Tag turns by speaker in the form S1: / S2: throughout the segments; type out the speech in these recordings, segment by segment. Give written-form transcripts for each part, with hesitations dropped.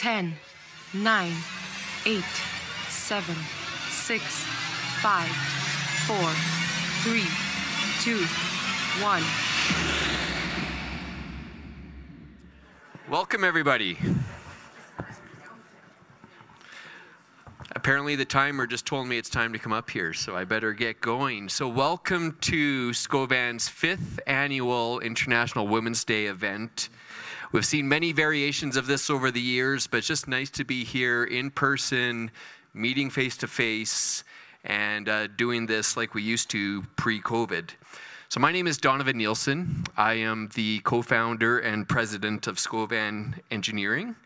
S1: 10, 9, 8, 7, 6, 5, 4, 3, 2, 1.
S2: Welcome, everybody. Apparently the timer just told me it's time to come up here, so I better get going. So welcome to Scovan's 5th annual International Women's Day event. We've seen many variations of this over the years, but it's just nice to be here in person, meeting face-to-face, and doing this like we used to pre-COVID. So my name is Donovan Nielsen. I am the co-founder and president of Scovan Engineering.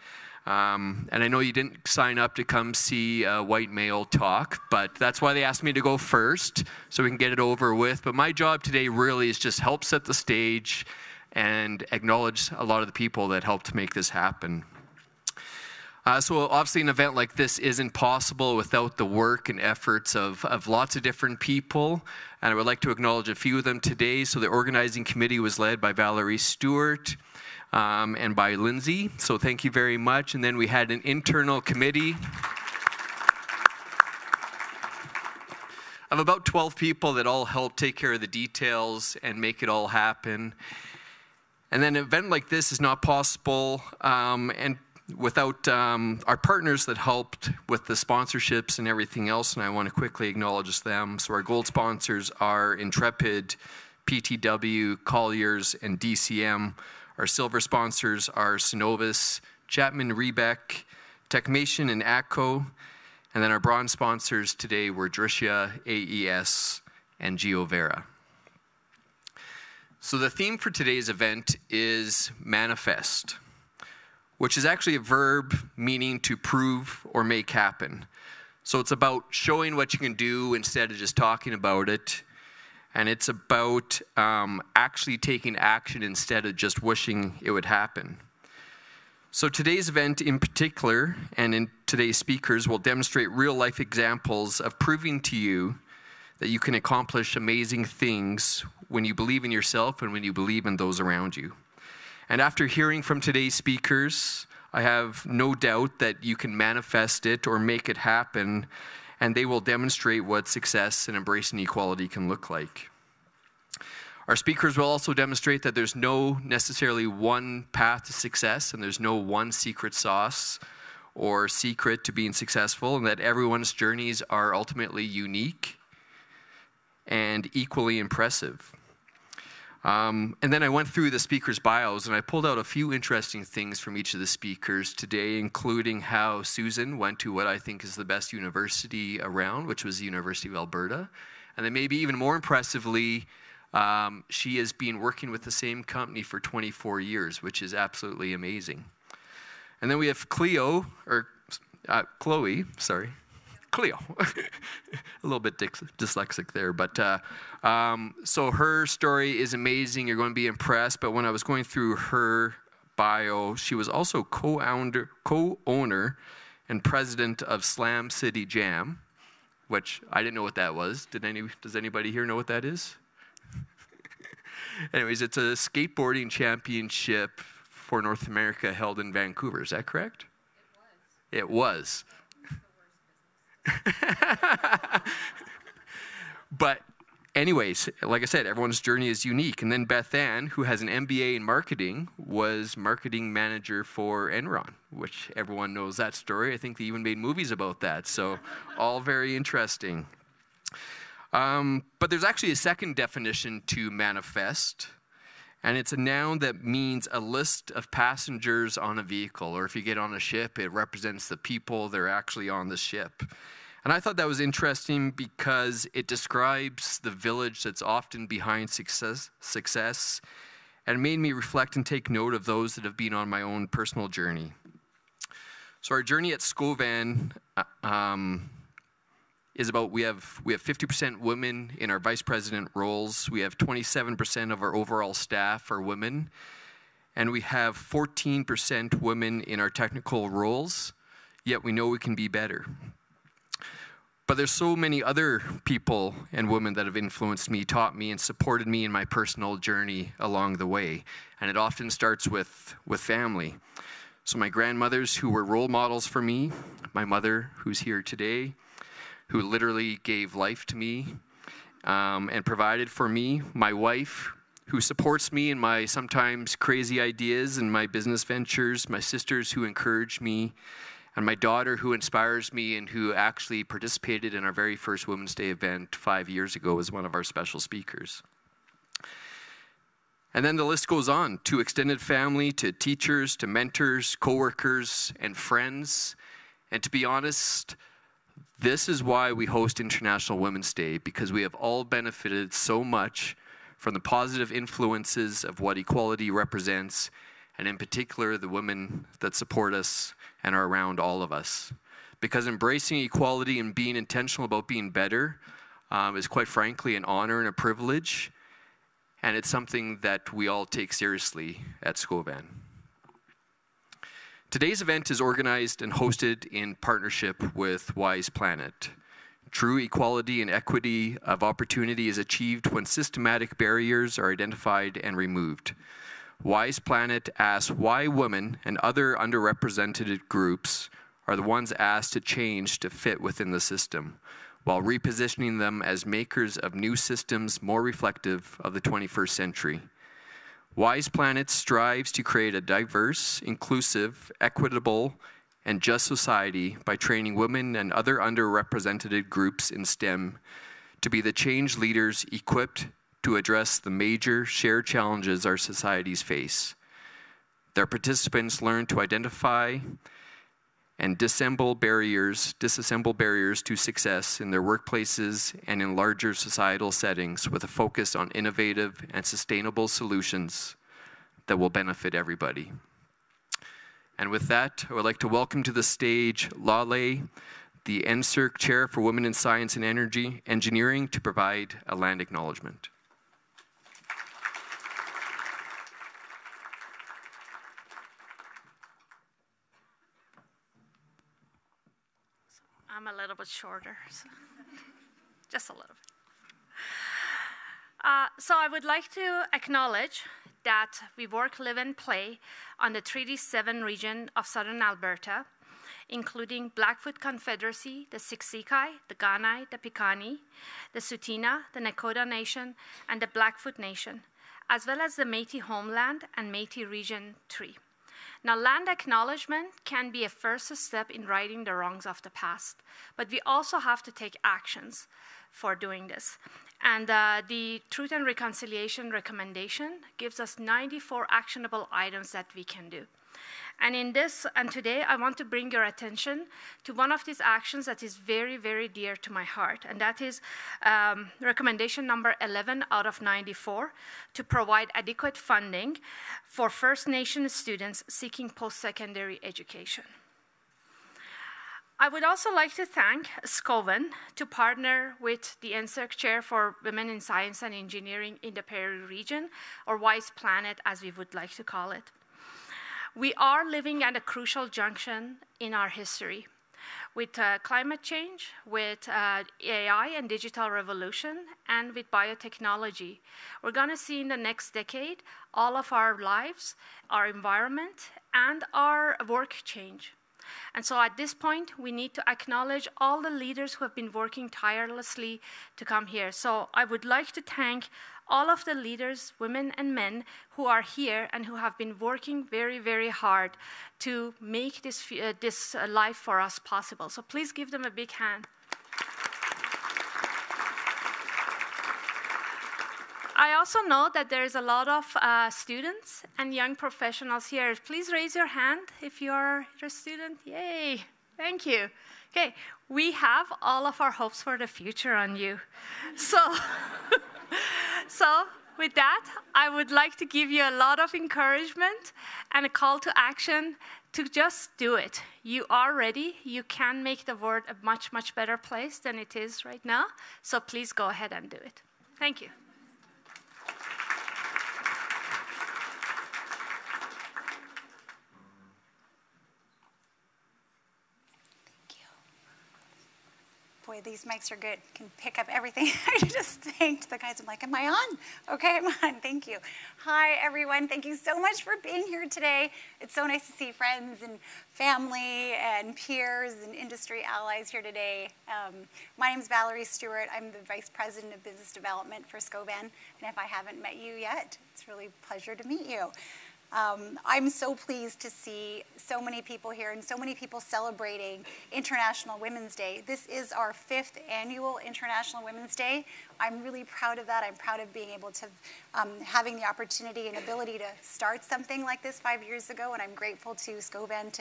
S2: And I know you didn't sign up to come see a white male talk, but that's why they asked me to go first, so we can get it over with. But my job today really is just help set the stage and acknowledge a lot of the people that helped make this happen. So obviously an event like this isn't possible without the work and efforts of lots of different people, and I would like to acknowledge a few of them today. So the organizing committee was led by Valerie Stewart and by Lindsay, so thank you very much. And then we had an internal committee of about 12 people that all helped take care of the details and make it all happen. And then an event like this is not possible and without our partners that helped with the sponsorships and everything else, and I want to quickly acknowledge them. So our gold sponsors are Intrepid, PTW, Colliers, and DCM. Our silver sponsors are Synovus, Chapman Rebec, Techmation, and ATCO. And then our bronze sponsors today were Dricia, AES, and GeoVera. So the theme for today's event is manifest, which is actually a verb meaning to prove or make happen. So it's about showing what you can do instead of just talking about it. And it's about actually taking action instead of just wishing it would happen. So today's event in particular, and in today's speakers, will demonstrate real-life examples of proving to you that you can accomplish amazing things when you believe in yourself and when you believe in those around you. And after hearing from today's speakers, I have no doubt that you can manifest it or make it happen, and they will demonstrate what success and embracing equality can look like. Our speakers will also demonstrate that there's no necessarily one path to success, and there's no one secret sauce or secret to being successful, and that everyone's journeys are ultimately unique and equally impressive. And then I went through the speakers' bios, and I pulled out a few interesting things from each of the speakers today, including how Susan went to what I think is the best university around, which was the University of Alberta. And then maybe even more impressively, she has been working with the same company for 24 years, which is absolutely amazing. And then we have Cleo, a little bit dyslexic there, but so her story is amazing. You're going to be impressed, but when I was going through her bio, she was also co-owner and president of Slam City Jam, which I didn't know what that was. Does anybody here know what that is? Anyways, it's a skateboarding championship for North America held in Vancouver. Is that correct? It was. But anyways, like I said, everyone's journey is unique. And then Beth Ann, who has an MBA in marketing, was marketing manager for Enron, which everyone knows that story. I think they even made movies about that. So all very interesting. But there's actually a second definition to manifest, and it's a noun that means a list of passengers on a vehicle, or if you get on a ship, it represents the people that are actually on the ship. And I thought that was interesting because it describes the village that's often behind success, and made me reflect and take note of those that have been on my own personal journey. So our journey at Scovan is about, we have 50% women in our vice president roles. We have 27% of our overall staff are women. And we have 14% women in our technical roles, yet we know we can be better. But there's so many other people and women that have influenced me, taught me, and supported me in my personal journey along the way. And it often starts with family. So my grandmothers who were role models for me, my mother who's here today, who literally gave life to me and provided for me, my wife who supports me in my sometimes crazy ideas and my business ventures, my sisters who encourage me, and my daughter who inspires me and who actually participated in our very first Women's Day event 5 years ago as one of our special speakers. And then the list goes on, to extended family, to teachers, to mentors, coworkers, and friends. And to be honest, this is why we host International Women's Day, because we have all benefited so much from the positive influences of what equality represents, and in particular, the women that support us and are around all of us. Because embracing equality and being intentional about being better is quite frankly an honor and a privilege, and it's something that we all take seriously at Scovan. Today's event is organized and hosted in partnership with Wise Planet. True equality and equity of opportunity is achieved when systematic barriers are identified and removed. Wise Planet asks why women and other underrepresented groups are the ones asked to change to fit within the system, while repositioning them as makers of new systems more reflective of the 21st century. Wise Planet strives to create a diverse, inclusive, equitable, and just society by training women and other underrepresented groups in STEM to be the change leaders equipped to address the major shared challenges our societies face. Their participants learn to identify and disassemble barriers to success in their workplaces and in larger societal settings with a focus on innovative and sustainable solutions that will benefit everybody. And with that, I would like to welcome to the stage Lale, the NSERC Chair for Women in Science and Engineering, to provide a land acknowledgement.
S3: I'm a little bit shorter, so just a little bit. So I would like to acknowledge that we work, live, and play on the Treaty 7 region of southern Alberta, including Blackfoot Confederacy, the Siksika, the Kainai, the Piikani, the Tsuut'ina, the Nakota Nation, and the Blackfoot Nation, as well as the Métis homeland and Métis Region 3. Now, land acknowledgement can be a first step in righting the wrongs of the past, but we also have to take actions for doing this. And the Truth and Reconciliation recommendation gives us 94 actionable items that we can do. And today, I want to bring your attention to one of these actions that is very, very dear to my heart, and that is recommendation number 11 out of 94, to provide adequate funding for First Nation students seeking post-secondary education. I would also like to thank Scovan to partner with the NSERC Chair for Women in Science and Engineering in the Prairie Region, or Wise Planet as we would like to call it. We are living at a crucial junction in our history with climate change, with AI and digital revolution, and with biotechnology. We're going to see in the next decade all of our lives, our environment, and our work change. And so at this point, we need to acknowledge all the leaders who have been working tirelessly to come here. So I would like to thank all of the leaders, women and men, who are here and who have been working very, very hard to make this life for us possible. So please give them a big hand. I also know that there's a lot of students and young professionals here. Please raise your hand if you're a student. Yay, thank you. Okay, we have all of our hopes for the future on you. So with that, I would like to give you a lot of encouragement and a call to action to just do it. You are ready. You can make the world a much, much better place than it is right now. So please go ahead and do it. Thank you.
S4: boy, these mics are good. Can pick up everything. I just thanked the guys. I'm like, am I on? Okay, I'm on. Thank you. Hi, everyone. Thank you so much for being here today. It's so nice to see friends and family and peers and industry allies here today. My name is Valerie Stewart. I'm the Vice President of Business Development for Scovan. And if I haven't met you yet, it's really a pleasure to meet you. I'm so pleased to see so many people here and so many people celebrating International Women's Day. This is our 5th annual International Women's Day. I'm really proud of that. I'm proud of being able to, having the opportunity and ability to start something like this 5 years ago, and I'm grateful to Scovan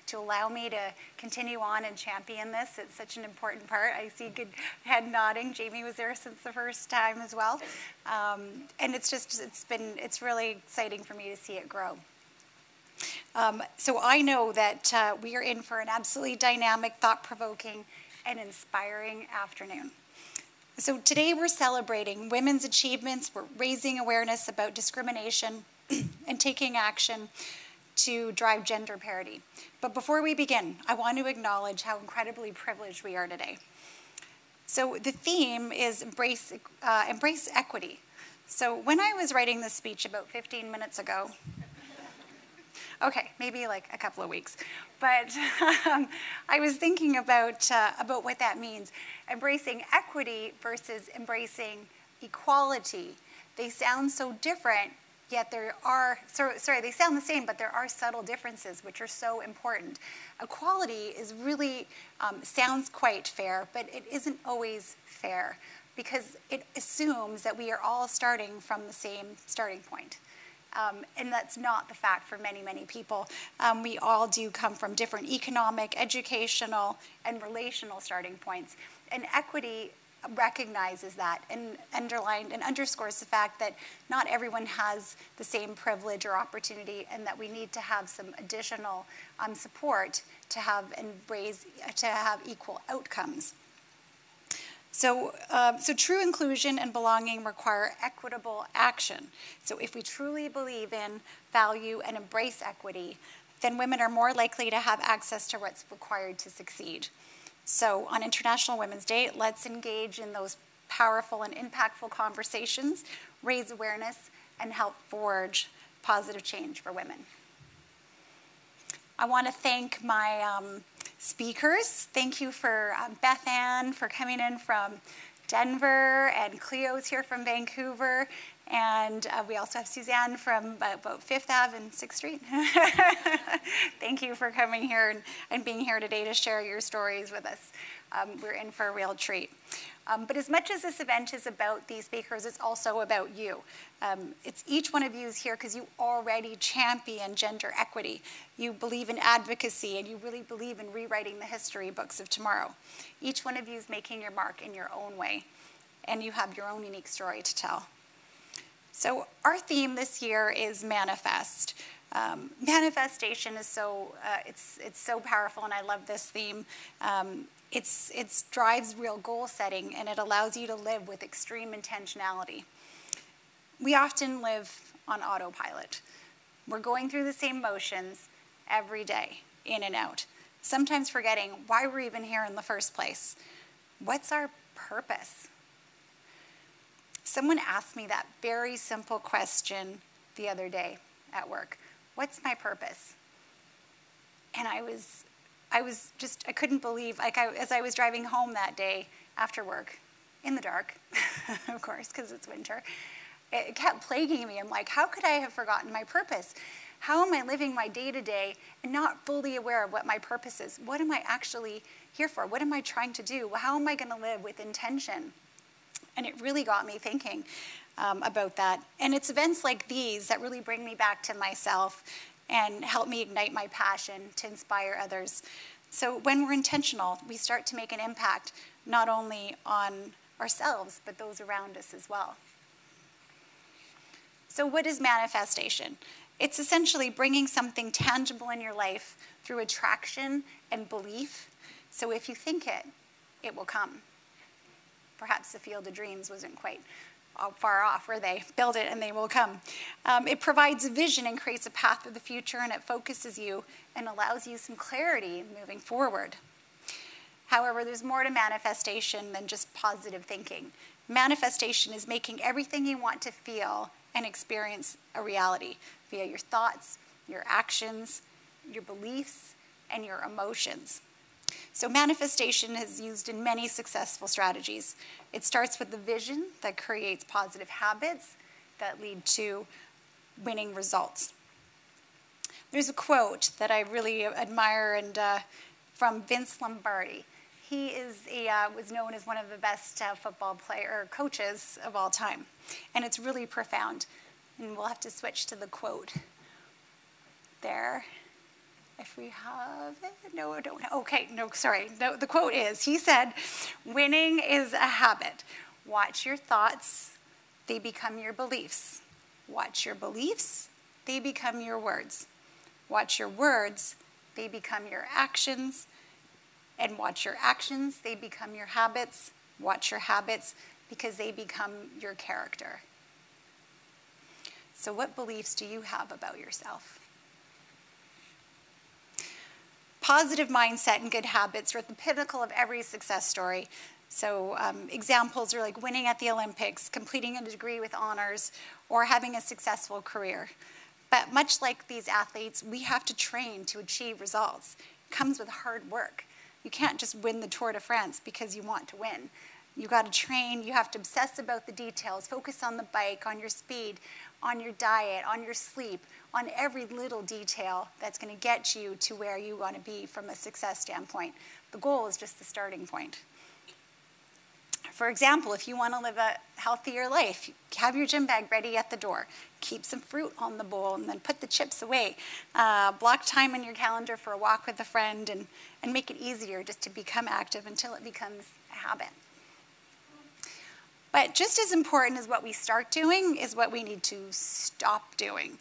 S4: to allow me to continue on and champion this. It's such an important part. I see good head nodding. Jamie was there since the first time as well. And it's really exciting for me to see it grow. So I know that we are in for an absolutely dynamic, thought-provoking, and inspiring afternoon. So today we're celebrating women's achievements, we're raising awareness about discrimination and taking action to drive gender parity. But before we begin, I want to acknowledge how incredibly privileged we are today. So the theme is embrace equity. So when I was writing this speech about 15 minutes ago, okay, maybe like a couple of weeks. But I was thinking about what that means. Embracing equity versus embracing equality. They sound so different, yet they sound the same, but there are subtle differences which are so important. Equality is really, sounds quite fair, but it isn't always fair because it assumes that we are all starting from the same starting point. And that's not the fact for many, many people. We all do come from different economic, educational, and relational starting points. And equity recognizes that and underscores the fact that not everyone has the same privilege or opportunity, and that we need to have some additional support to have equal outcomes. So true inclusion and belonging require equitable action. So if we truly believe in, value, and embrace equity, then women are more likely to have access to what's required to succeed. So on International Women's Day, let's engage in those powerful and impactful conversations, raise awareness, and help forge positive change for women. I want to thank my speakers. Thank you for Beth Ann for coming in from Denver, and Cleo's here from Vancouver, and we also have Suzanne from about 5th Ave and 6th Street. Thank you for coming here and being here today to share your stories with us. We're in for a real treat. But as much as this event is about these speakers, it's also about you. It's each one of you is here because you already champion gender equity. You believe in advocacy, and you really believe in rewriting the history books of tomorrow. Each one of you is making your mark in your own way, and you have your own unique story to tell. So our theme this year is manifest. Manifestation is it's so powerful, and I love this theme. It drives real goal setting, and it allows you to live with extreme intentionality. We often live on autopilot. We're going through the same motions every day, in and out, sometimes forgetting why we're even here in the first place. What's our purpose? Someone asked me that very simple question the other day at work. What's my purpose? And I couldn't believe, as I was driving home that day after work, in the dark, of course, because it's winter, it kept plaguing me. I'm like, how could I have forgotten my purpose? How am I living my day-to-day and not fully aware of what my purpose is? What am I actually here for? What am I trying to do? How am I going to live with intention? And it really got me thinking about that. And it's events like these that really bring me back to myself and help me ignite my passion to inspire others. So when we're intentional, we start to make an impact not only on ourselves, but those around us as well. So what is manifestation? It's essentially bringing something tangible in your life through attraction and belief. So if you think it, it will come. Perhaps the field of dreams wasn't quite far off, were they? Build it and they will come. It provides a vision and creates a path for the future, and it focuses you and allows you some clarity moving forward. However, there's more to manifestation than just positive thinking. Manifestation is making everything you want to feel and experience a reality via your thoughts, your actions, your beliefs, and your emotions. So manifestation is used in many successful strategies. It starts with the vision that creates positive habits that lead to winning results. There's a quote that I really admire and from Vince Lombardi. He was known as one of the best football coaches of all time. And it's really profound. And we'll have to switch to the quote there. If we have it. No, I don't. Okay, no, sorry. No, the quote is, he said, winning is a habit. Watch your thoughts, they become your beliefs. Watch your beliefs, they become your words. Watch your words, they become your actions. And watch your actions, they become your habits. Watch your habits, because they become your character. So what beliefs do you have about yourself? Positive mindset and good habits are at the pinnacle of every success story. So examples are like winning at the Olympics, completing a degree with honors, or having a successful career. But much like these athletes, we have to train to achieve results. It comes with hard work. You can't just win the Tour de France because you want to win. You got to train, you have to obsess about the details, focus on the bike, on your speed, on your diet, on your sleep, on every little detail that's going to get you to where you want to be from a success standpoint. The goal is just the starting point. For example, if you want to live a healthier life, have your gym bag ready at the door. Keep some fruit on the bowl and then put the chips away. Block time in your calendar for a walk with a friend and make it easier just to become active until it becomes a habit. But just as important as what we start doing is what we need to stop doing.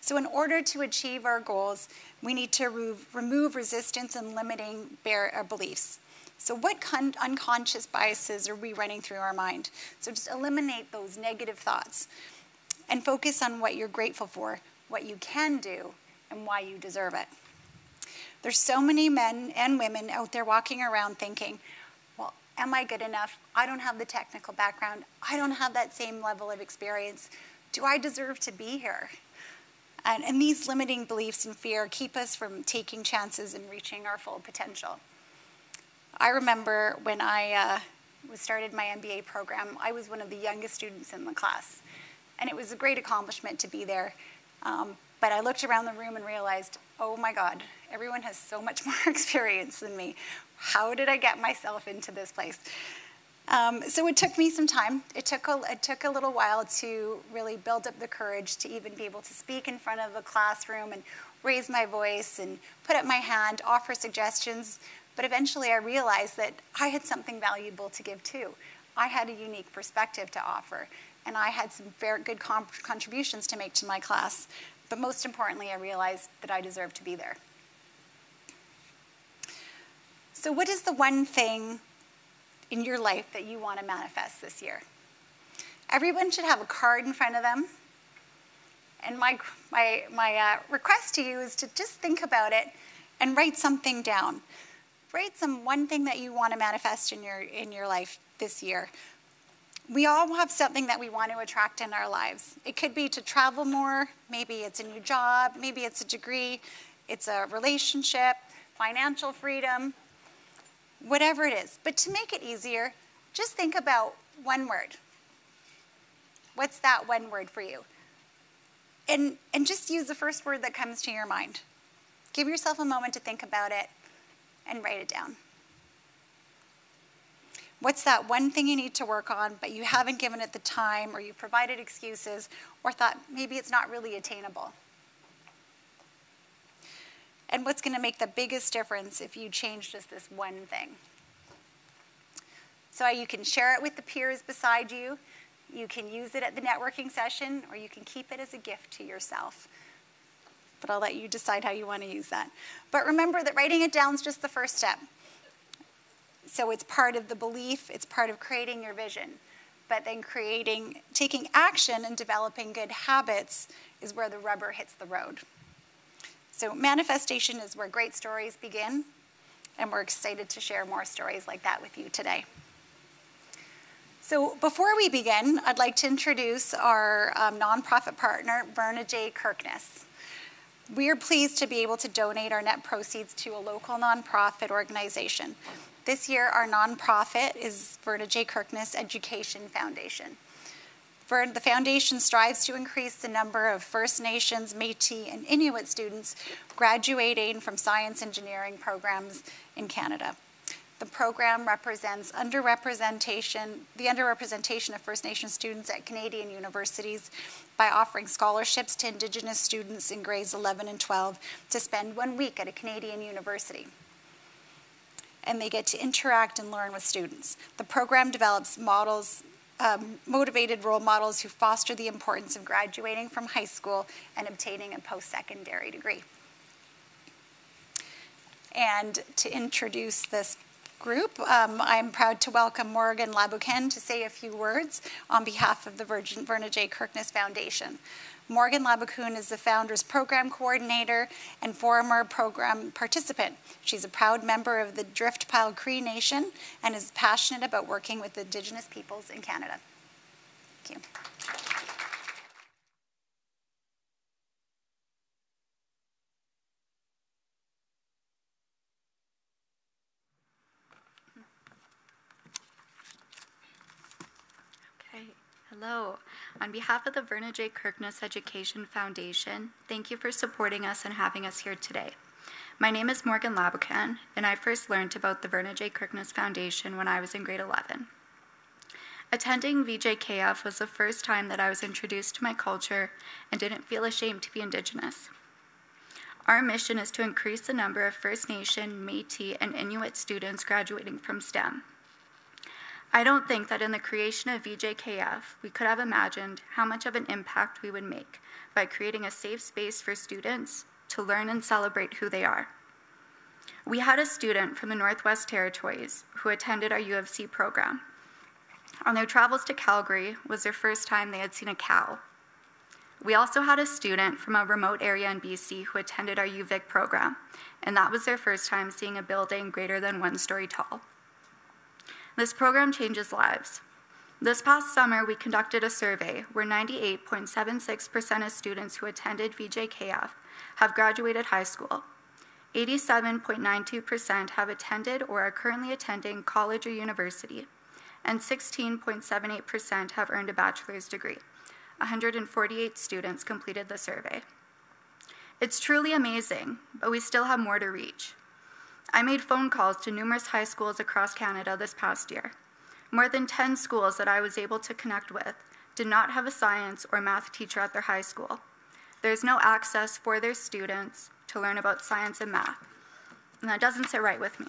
S4: So in order to achieve our goals, we need to remove resistance and limiting beliefs. So what unconscious biases are we running through our mind? So just eliminate those negative thoughts and focus on what you're grateful for, what you can do, and why you deserve it. There's so many men and women out there walking around thinking, well, am I good enough? I don't have the technical background. I don't have that same level of experience. Do I deserve to be here? And these limiting beliefs and fear keep us from taking chances and reaching our full potential. I remember when I started my MBA program, I was one of the youngest students in the class. And it was a great accomplishment to be there. But I looked around the room and realized, oh my God, everyone has so much more experience than me. How did I get myself into this place? So it took me some time. It took a little while to really build up the courage to even be able to speak in front of a classroom and raise my voice and put up my hand, offer suggestions. But eventually I realized that I had something valuable to give too. I had a unique perspective to offer, and I had some very good contributions to make to my class. But most importantly, I realized that I deserved to be there. So what is the one thing in your life that you want to manifest this year? Everyone should have a card in front of them. And my request to you is to just think about it and write something down. Write one thing that you want to manifest in your life this year. We all have something that we want to attract in our lives. It could be to travel more. Maybe it's a new job. Maybe it's a degree. It's a relationship, financial freedom, whatever it is. But to make it easier, just think about one word. What's that one word for you? And just use the first word that comes to your mind. Give yourself a moment to think about it and write it down. What's that one thing you need to work on, but you haven't given it the time, or you've provided excuses, or thought maybe it's not really attainable? And what's going to make the biggest difference if you change just this one thing? So you can share it with the peers beside you. You can use it at the networking session, or you can keep it as a gift to yourself. But I'll let you decide how you want to use that. But remember that writing it down is just the first step. So it's part of the belief, it's part of creating your vision. But then taking action and developing good habits is where the rubber hits the road. So manifestation is where great stories begin. and we're excited to share more stories like that with you today. So before we begin, I'd like to introduce our nonprofit partner, Verna J. Kirkness. We are pleased to be able to donate our net proceeds to a local nonprofit organization. This year, our nonprofit is Verna J. Kirkness Education Foundation. The foundation strives to increase the number of First Nations, Métis, and Inuit students graduating from science engineering programs in Canada. The program represents the underrepresentation of First Nation students at Canadian universities by offering scholarships to Indigenous students in grades 11 and 12 to spend 1 week at a Canadian university. And they get to interact and learn with students. The program develops motivated role models who foster the importance of graduating from high school and obtaining a post-secondary degree. And to introduce this group, I'm proud to welcome Morgan Laboucan to say a few words on behalf of the Verna J. Kirkness Foundation. Morgan Laboucan is the founder's program coordinator and former program participant. She's a proud member of the Driftpile Cree Nation and is passionate about working with Indigenous peoples in Canada. Thank you.
S5: Hello. On behalf of the Verna J. Kirkness Education Foundation, thank you for supporting us and having us here today. My name is Morgan Laboucan, and I first learned about the Verna J. Kirkness Foundation when I was in grade 11. Attending VJKF was the first time that I was introduced to my culture and didn't feel ashamed to be Indigenous. Our mission is to increase the number of First Nation, Métis, and Inuit students graduating from STEM. I don't think that in the creation of VJKF, we could have imagined how much of an impact we would make by creating a safe space for students to learn and celebrate who they are. We had a student from the Northwest Territories who attended our U of C program. On their travels to Calgary was their first time they had seen a cow. We also had a student from a remote area in BC who attended our UVic program, and that was their first time seeing a building greater than 1 story tall. This program changes lives. This past summer, we conducted a survey where 98.76% of students who attended VJKF have graduated high school. 87.92% have attended or are currently attending college or university, and 16.78% have earned a bachelor's degree. 148 students completed the survey. It's truly amazing, but we still have more to reach. I made phone calls to numerous high schools across Canada this past year. More than 10 schools that I was able to connect with did not have a science or math teacher at their high school. There's no access for their students to learn about science and math, and that doesn't sit right with me.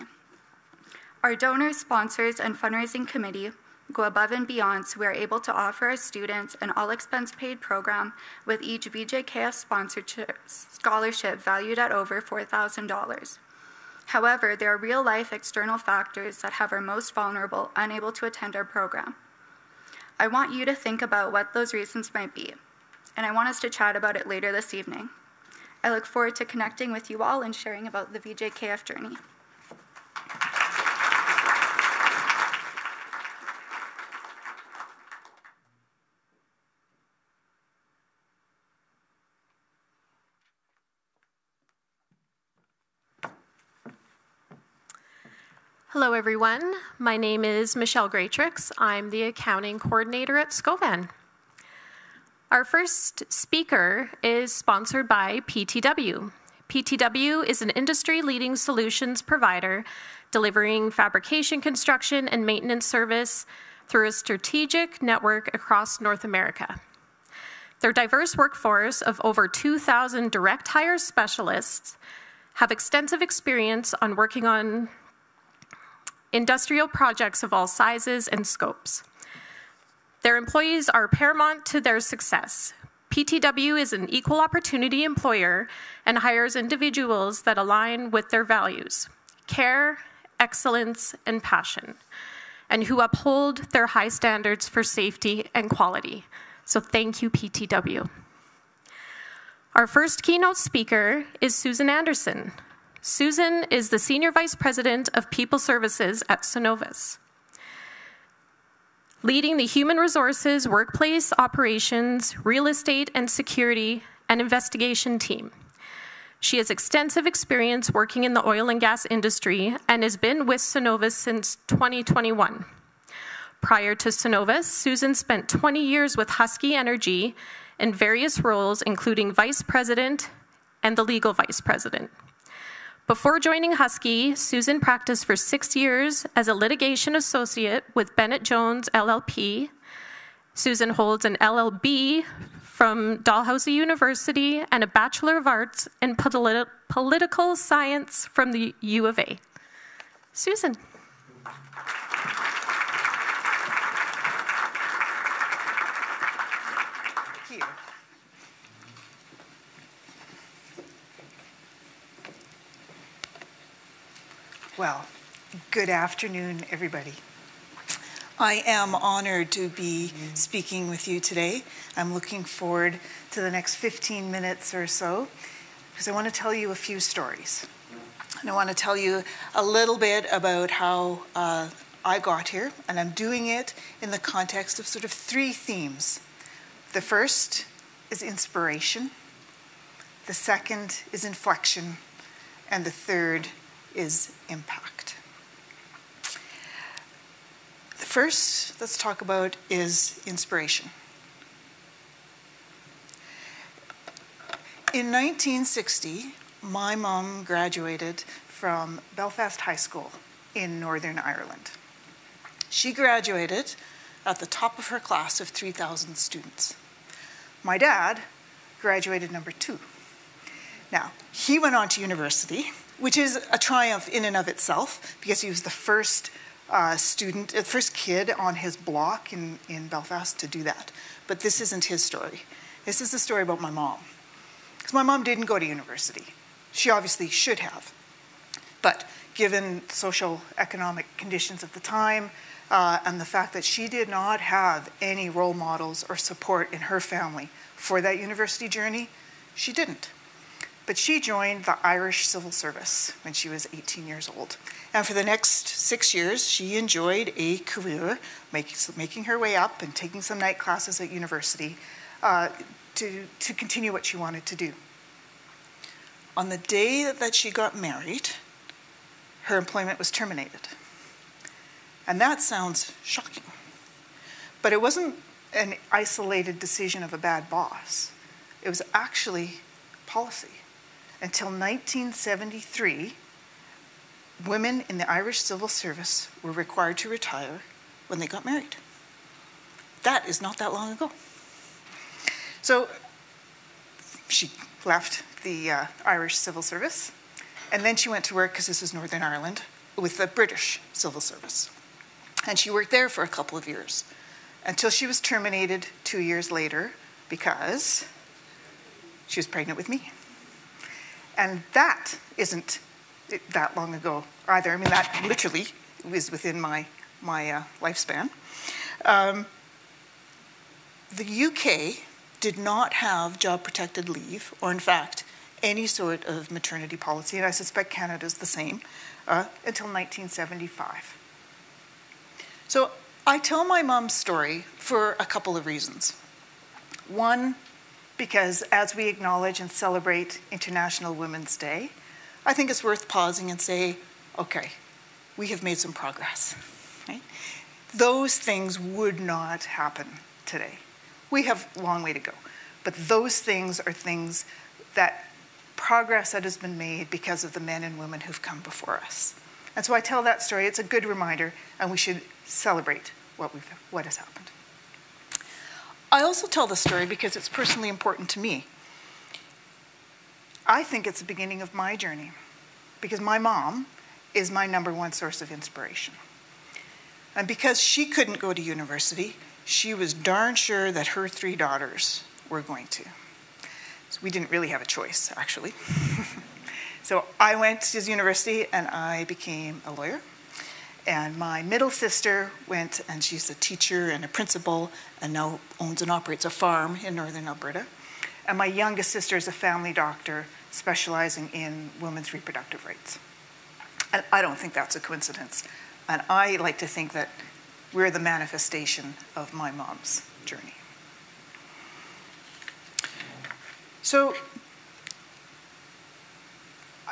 S5: Our donors, sponsors, and fundraising committee go above and beyond so we are able to offer our students an all-expense-paid program with each VJKF sponsorship scholarship valued at over $4,000. However, there are real-life external factors that have our most vulnerable unable to attend our program. I want you to think about what those reasons might be, and I want us to chat about it later this evening. I look forward to connecting with you all and sharing about the VJKF journey.
S6: Hello, everyone. My name is Michelle Graytrix. I'm the accounting coordinator at Scovan. Our first speaker is sponsored by PTW. PTW is an industry-leading solutions provider delivering fabrication, construction, and maintenance service through a strategic network across North America. Their diverse workforce of over 2,000 direct hire specialists have extensive experience on working on industrial projects of all sizes and scopes. Their employees are paramount to their success. PTW is an equal opportunity employer and hires individuals that align with their values: care, excellence, and passion, and who uphold their high standards for safety and quality. So thank you, PTW. Our first keynote speaker is Susan Anderson. Susan is the Senior Vice President of People Services at Cenovus, leading the human resources, workplace operations, real estate and security, and investigation team. She has extensive experience working in the oil and gas industry and has been with Cenovus since 2021. Prior to Cenovus, Susan spent 20 years with Husky Energy in various roles, including Vice President and the Legal Vice President. Before joining Husky, Susan practiced for 6 years as a litigation associate with Bennett Jones LLP. Susan holds an LLB from Dalhousie University and a Bachelor of Arts in Political Science from the U of A. Susan.
S7: Thank you. Well, good afternoon, everybody. I am honored to be speaking with you today. I'm looking forward to the next 15 minutes or so because I want to tell you a few stories. And I want to tell you a little bit about how I got here, and I'm doing it in the context of sort of 3 themes. The first is inspiration, the second is inflection, and the third is impact. The first let's talk about is inspiration. In 1960, my mom graduated from Belfast High School in Northern Ireland. She graduated at the top of her class of 3,000 students. My dad graduated number 2. Now, he went on to university, which is a triumph in and of itself because he was the first first kid on his block in Belfast to do that. But this isn't his story. This is the story about my mom. Because my mom didn't go to university. She obviously should have. But given social economic conditions of the time and the fact that she did not have any role models or support in her family for that university journey, she didn't. But she joined the Irish Civil Service when she was 18 years old. And for the next 6 years, she enjoyed a career, making her way up and taking some night classes at university to continue what she wanted to do. On the day that she got married, her employment was terminated. And that sounds shocking. But it wasn't an isolated decision of a bad boss. It was actually policy. Until 1973, women in the Irish Civil Service were required to retire when they got married. That is not that long ago. So she left the Irish Civil Service, and then she went to work, because this was Northern Ireland, with the British Civil Service. And she worked there for a couple of years, until she was terminated 2 years later because she was pregnant with me. And that isn't that long ago either. I mean, that literally was within my lifespan. The UK did not have job-protected leave, or in fact, any sort of maternity policy, and I suspect Canada's the same, until 1975. So I tell my mom's story for a couple of reasons. One, because as we acknowledge and celebrate International Women's Day, I think it's worth pausing and say, okay, we have made some progress. Right? Those things would not happen today. We have a long way to go. But those things are things that progress that has been made because of the men and women who've come before us. And so I tell that story. It's a good reminder, and we should celebrate what has happened. I also tell the story because it's personally important to me. I think it's the beginning of my journey because my mom is my #1 source of inspiration. And because she couldn't go to university, she was darn sure that her 3 daughters were going to. So we didn't really have a choice, actually. So I went to university and I became a lawyer. And my middle sister went, and she's a teacher and a principal and now owns and operates a farm in northern Alberta. And my youngest sister is a family doctor specializing in women's reproductive rights. And I don't think that's a coincidence. And I like to think that we're the manifestation of my mom's journey. So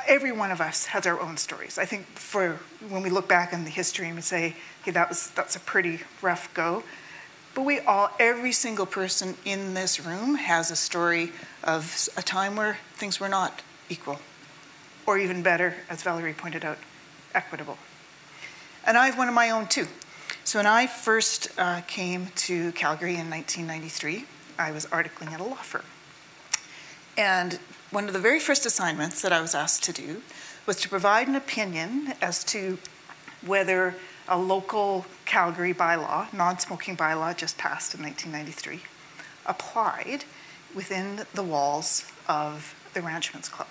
S7: every one of us has our own stories. I think when we look back on the history and we say, hey, that's a pretty rough go. But every single person in this room has a story of a time where things were not equal, or even better, as Valerie pointed out, equitable. And I have one of my own too. So when I first came to Calgary in 1993, I was articling at a law firm. And one of the very first assignments that I was asked to do was to provide an opinion as to whether a local Calgary bylaw, non-smoking bylaw just passed in 1993, applied within the walls of the Ranchmen's Club.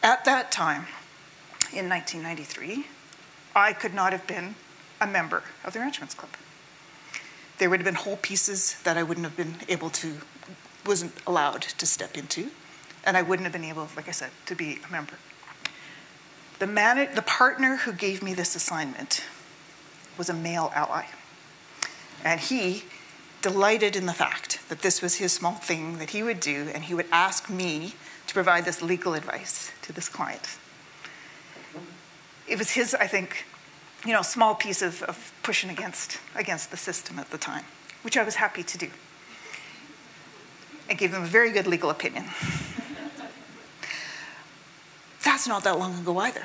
S7: At that time, in 1993, I could not have been a member of the Ranchmen's Club. There would have been whole pieces that I wouldn't have been able to, wasn't allowed to step into, and I wouldn't have been able, like I said, to be a member. The partner who gave me this assignment was a male ally. And he delighted in the fact that this was his small thing that he would do, and he would ask me to provide this legal advice to this client. It was his, I think, small piece of pushing against the system at the time, which I was happy to do. I gave them a very good legal opinion. That's not that long ago either.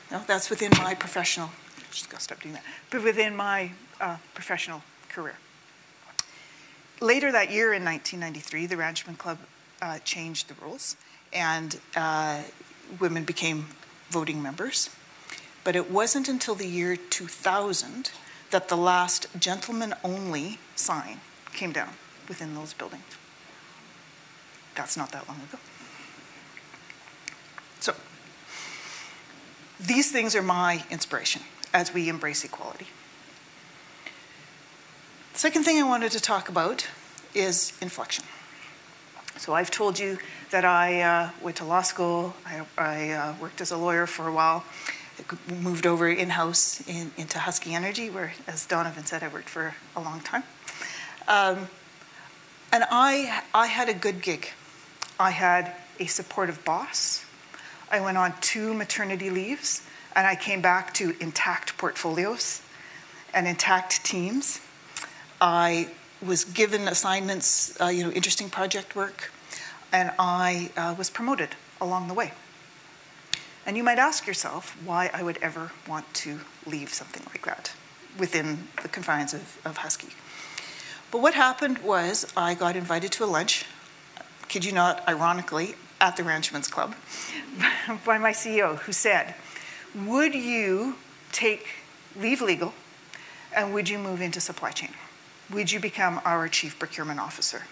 S7: No, that's within my professional, just gotta stop doing that, but within my professional career. Later that year in 1993, the Ranchman Club changed the rules, and women became voting members. But it wasn't until the year 2000 that the last gentlemen-only sign came down within those buildings. That's not that long ago. So, these things are my inspiration as we embrace equality. The second thing I wanted to talk about is inflection. So I've told you that I went to law school, I worked as a lawyer for a while, moved over in-house into Husky Energy, where, as Donovan said, I worked for a long time. And I had a good gig. I had a supportive boss. I went on 2 maternity leaves, and I came back to intact portfolios and intact teams. I was given assignments, interesting project work, and I was promoted along the way. And you might ask yourself why I would ever want to leave something like that within the confines of Husky. But what happened was I got invited to a lunch, kid you not, ironically, at the Ranchmen's Club, by my CEO, who said, would you leave legal, and would you move into supply chain? Would you become our chief procurement officer?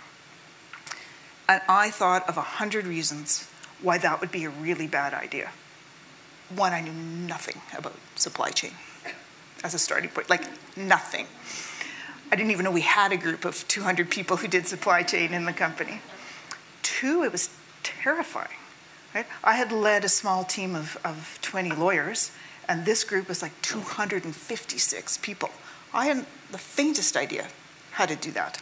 S7: And I thought of 100 reasons why that would be a really bad idea. One, I knew nothing about supply chain as a starting point, like nothing. I didn't even know we had a group of 200 people who did supply chain in the company. 2, it was terrifying. Right? I had led a small team of 20 lawyers, and this group was like 256 people. I hadn't the faintest idea how to do that.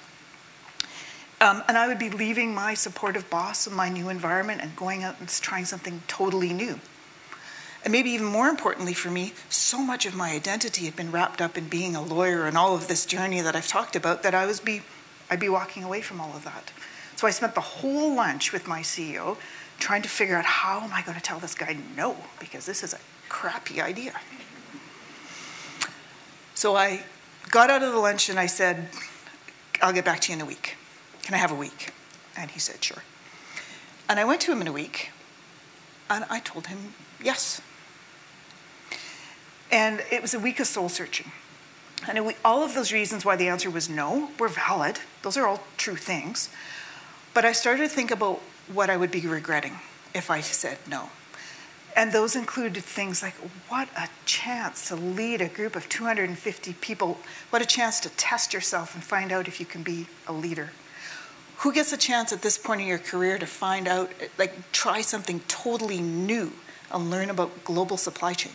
S7: And I would be leaving my supportive boss and my new environment and going out and trying something totally new. And maybe even more importantly for me, so much of my identity had been wrapped up in being a lawyer and all of this journey that I've talked about that I'd be walking away from all of that. So I spent the whole lunch with my CEO trying to figure out how am I going to tell this guy no, because this is a crappy idea. So I got out of the lunch and I said, I'll get back to you in a week. Can I have a week? And he said, sure. And I went to him in a week and I told him yes. And it was a week of soul searching. And all of those reasons why the answer was no were valid. Those are all true things. But I started to think about what I would be regretting if I said no. And those included things like, what a chance to lead a group of 250 people. What a chance to test yourself and find out if you can be a leader. Who gets a chance at this point in your career to find out, like try something totally new and learn about global supply chain?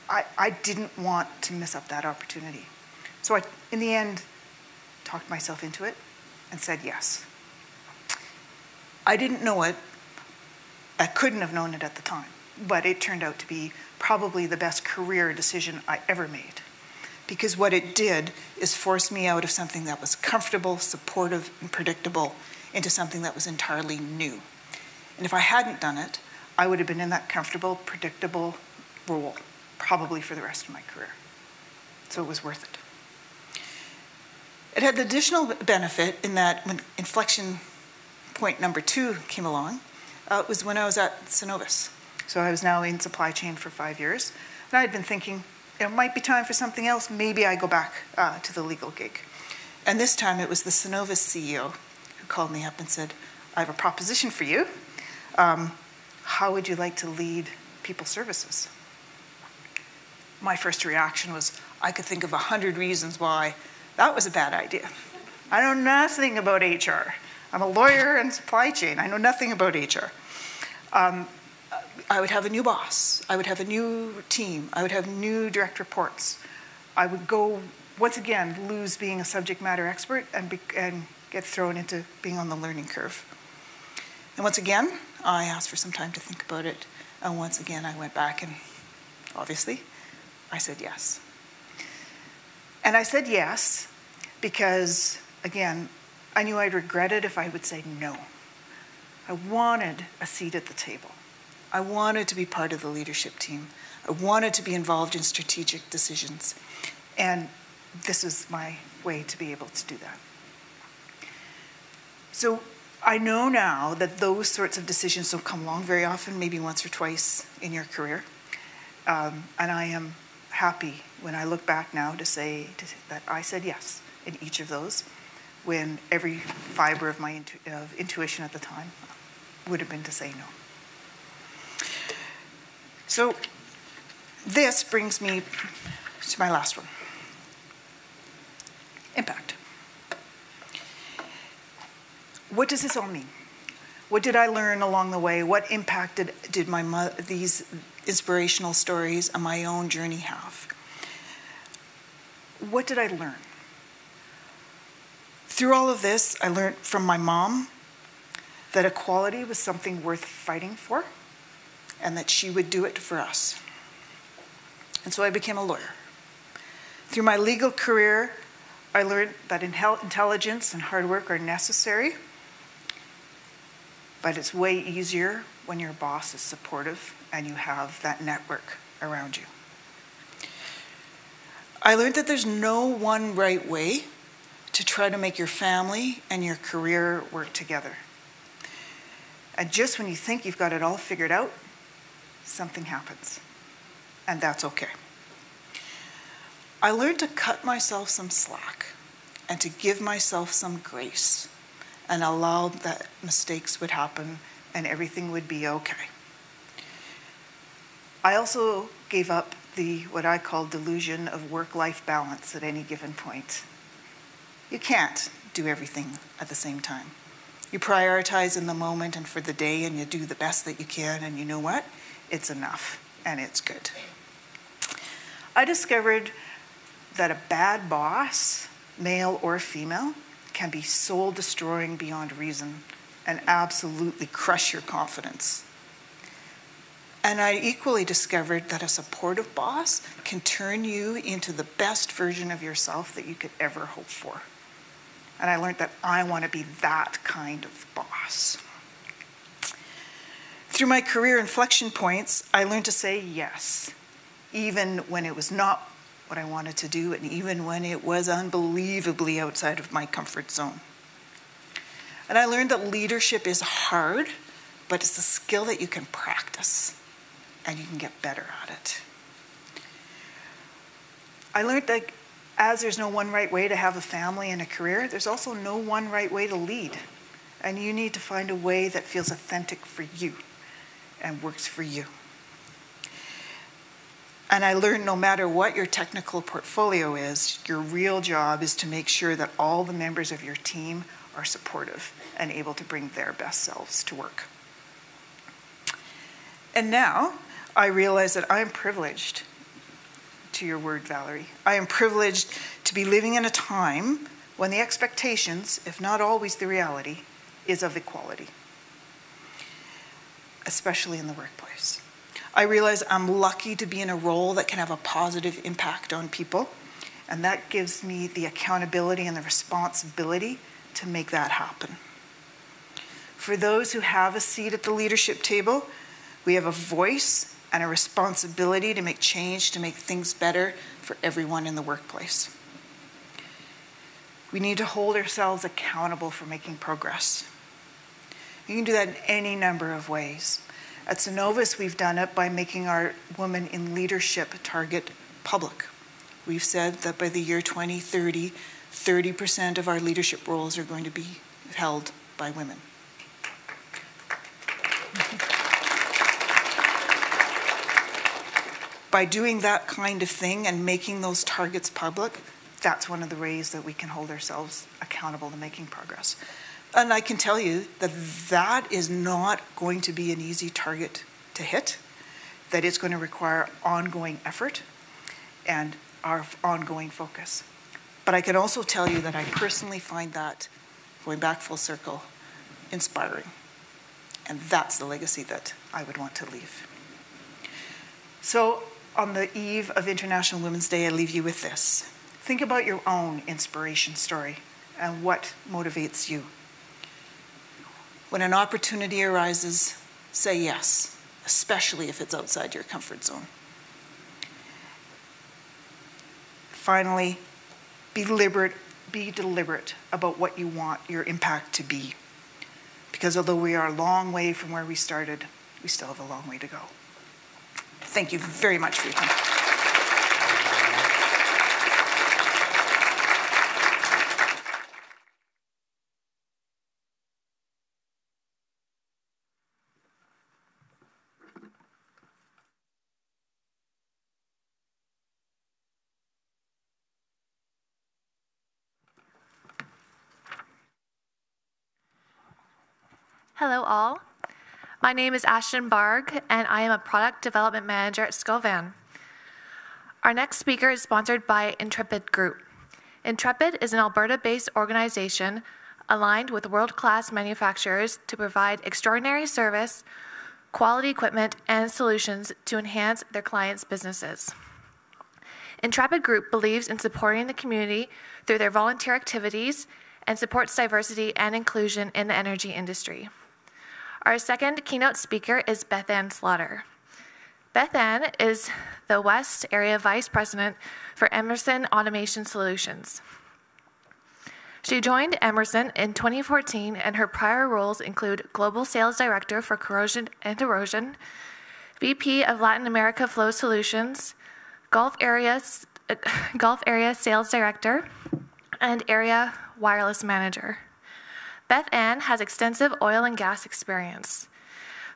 S7: I didn't want to miss up that opportunity. So I, in the end, talked myself into it and said yes. I didn't know it. I couldn't have known it at the time, but it turned out to be probably the best career decision I ever made. Because what it did is force me out of something that was comfortable, supportive, and predictable into something that was entirely new. And if I hadn't done it, I would have been in that comfortable, predictable role, probably for the rest of my career. So it was worth it. It had the additional benefit in that when inflection point number 2 came along, it was when I was at Cenovus. So I was now in supply chain for 5 years. And I had been thinking, it might be time for something else. Maybe I go back to the legal gig. And this time it was the Cenovus CEO who called me up and said, I have a proposition for you. How would you like to lead people services? My first reaction was, I could think of 100 reasons why that was a bad idea. I know nothing about HR. I'm a lawyer in supply chain. I know nothing about HR. I would have a new boss. I would have a new team. I would have new direct reports. I would go, once again, lose being a subject matter expert and get thrown into being on the learning curve. And once again, I asked for some time to think about it. And once again, I went back and, obviously, I said yes. And I said yes because, again, I knew I'd regret it if I would say no. I wanted a seat at the table. I wanted to be part of the leadership team. I wanted to be involved in strategic decisions. And this was my way to be able to do that. So I know now that those sorts of decisions don't come along very often, maybe once or twice in your career. And I am happy when I look back now to say that I said yes in each of those, when every fiber of my intuition at the time would have been to say no. So this brings me to my last one. Impact. What does this all mean? What did I learn along the way? What impact did these inspirational stories and my own journey have? What did I learn? Through all of this, I learned from my mom that equality was something worth fighting for and that she would do it for us. And so I became a lawyer. Through my legal career, I learned that intelligence and hard work are necessary, but it's way easier when your boss is supportive and you have that network around you. I learned that there's no one right way to try to make your family and your career work together. And just when you think you've got it all figured out, something happens. And that's okay. I learned to cut myself some slack and to give myself some grace and allow that mistakes would happen and everything would be okay. I also gave up what I call delusion of work-life balance at any given point. You can't do everything at the same time. You prioritize in the moment and for the day, and you do the best that you can, and you know what? It's enough, and it's good. I discovered that a bad boss, male or female, can be soul-destroying beyond reason and absolutely crush your confidence. And I equally discovered that a supportive boss can turn you into the best version of yourself that you could ever hope for. And I learned that I want to be that kind of boss. Through my career inflection points, I learned to say yes, even when it was not what I wanted to do, and even when it was unbelievably outside of my comfort zone. And I learned that leadership is hard, but it's a skill that you can practice, and you can get better at it. I learned that as there's no one right way to have a family and a career, there's also no one right way to lead. And you need to find a way that feels authentic for you and works for you. And I learned no matter what your technical portfolio is, your real job is to make sure that all the members of your team are supportive and able to bring their best selves to work. And now I realize that I am privileged, to your word, Valerie, I am privileged to be living in a time when the expectations, if not always the reality, is of equality, especially in the workplace. I realize I'm lucky to be in a role that can have a positive impact on people, and that gives me the accountability and the responsibility to make that happen. For those who have a seat at the leadership table, we have a voice and a responsibility to make change, to make things better for everyone in the workplace. We need to hold ourselves accountable for making progress. You can do that in any number of ways. At Synovus, we've done it by making our Women in Leadership target public. We've said that by the year 2030, 30% of our leadership roles are going to be held by women. By doing that kind of thing and making those targets public, that's one of the ways that we can hold ourselves accountable to making progress. And I can tell you that that is not going to be an easy target to hit, that it's going to require ongoing effort and our ongoing focus. But I can also tell you that I personally find that, going back full circle, inspiring. And that's the legacy that I would want to leave. So on the eve of International Women's Day, I leave you with this. Think about your own inspiration story and what motivates you. When an opportunity arises, say yes, especially if it's outside your comfort zone. Finally, be deliberate about what you want your impact to be. Because although we are a long way from where we started, we still have a long way to go. Thank you very much for your time.
S8: Hello all. My name is Ashton Barg, and I am a Product Development Manager at Scovan. Our next speaker is sponsored by Intrepid Group. Intrepid is an Alberta-based organization aligned with world-class manufacturers to provide extraordinary service, quality equipment, and solutions to enhance their clients' businesses. Intrepid Group believes in supporting the community through their volunteer activities and supports diversity and inclusion in the energy industry. Our second keynote speaker is Beth Ann Slaughter. Beth Ann is the West Area Vice President for Emerson Automation Solutions. She joined Emerson in 2014, and her prior roles include Global Sales Director for Corrosion and Erosion, VP of Latin America Flow Solutions, Gulf Area Sales Director, and Area Wireless Manager. Beth Ann has extensive oil and gas experience.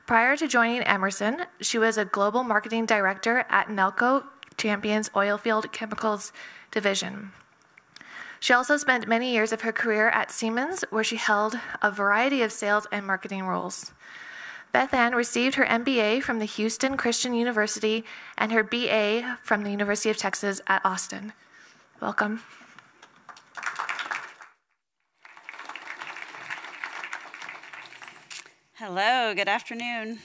S8: Prior to joining Emerson, she was a global marketing director at Nelco Champions Oilfield Chemicals Division. She also spent many years of her career at Siemens, where she held a variety of sales and marketing roles. Beth Ann received her MBA from the Houston Christian University and her BA from the University of Texas at Austin. Welcome.
S9: Hello, good afternoon.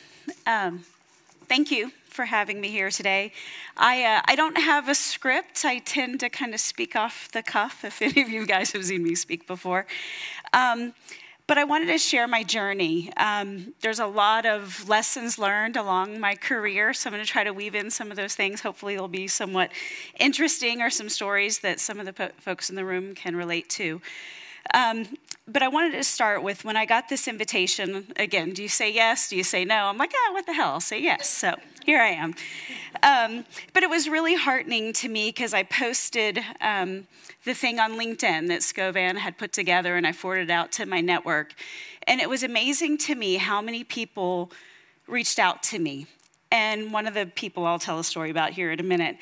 S9: Thank you for having me here today. I don't have a script. I tend to kind of speak off the cuff, if any of you guys have seen me speak before. But I wanted to share my journey. There's a lot of lessons learned along my career, so I'm going to try to weave in some of those things. Hopefully they'll be somewhat interesting, or some stories that some of the folks in the room can relate to. But I wanted to start with, when I got this invitation, again, do you say yes? Do you say no? I'm like, what the hell? I'll say yes. So here I am. But it was really heartening to me because I posted the thing on LinkedIn that Scovan had put together, and I forwarded it out to my network. And it was amazing to me how many people reached out to me and one of the people I'll tell a story about here in a minute.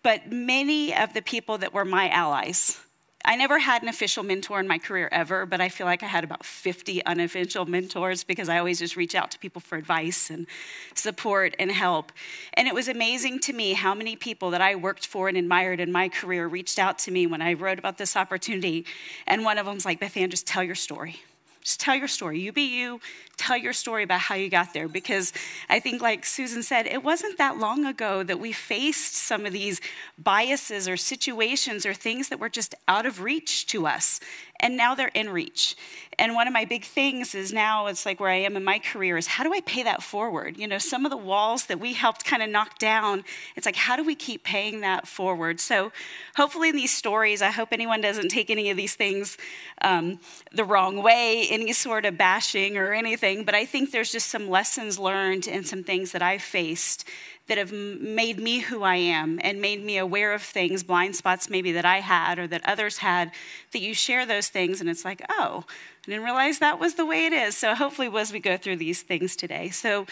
S9: But many of the people that were my allies, I never had an official mentor in my career ever, but I feel like I had about 50 unofficial mentors because I always just reach out to people for advice and support and help. And it was amazing to me how many people that I worked for and admired in my career reached out to me when I wrote about this opportunity. And one of them was like, Beth Ann, just tell your story. Just tell your story. You be you. Tell your story about how you got there. Because I think, like Susan said, it wasn't that long ago that we faced some of these biases or situations or things that were just out of reach to us. And now they're in reach. And one of my big things is now, it's like where I am in my career, is how do I pay that forward? You know, some of the walls that we helped kind of knock down, it's like, how do we keep paying that forward? So hopefully in these stories, I hope anyone doesn't take any of these things the wrong way, any sort of bashing or anything, but I think there's just some lessons learned and some things that I've faced that have made me who I am and made me aware of things, blind spots maybe that I had or that others had, that you share those things and it's like, oh, I didn't realize that was the way it is. So hopefully as we go through these things today. So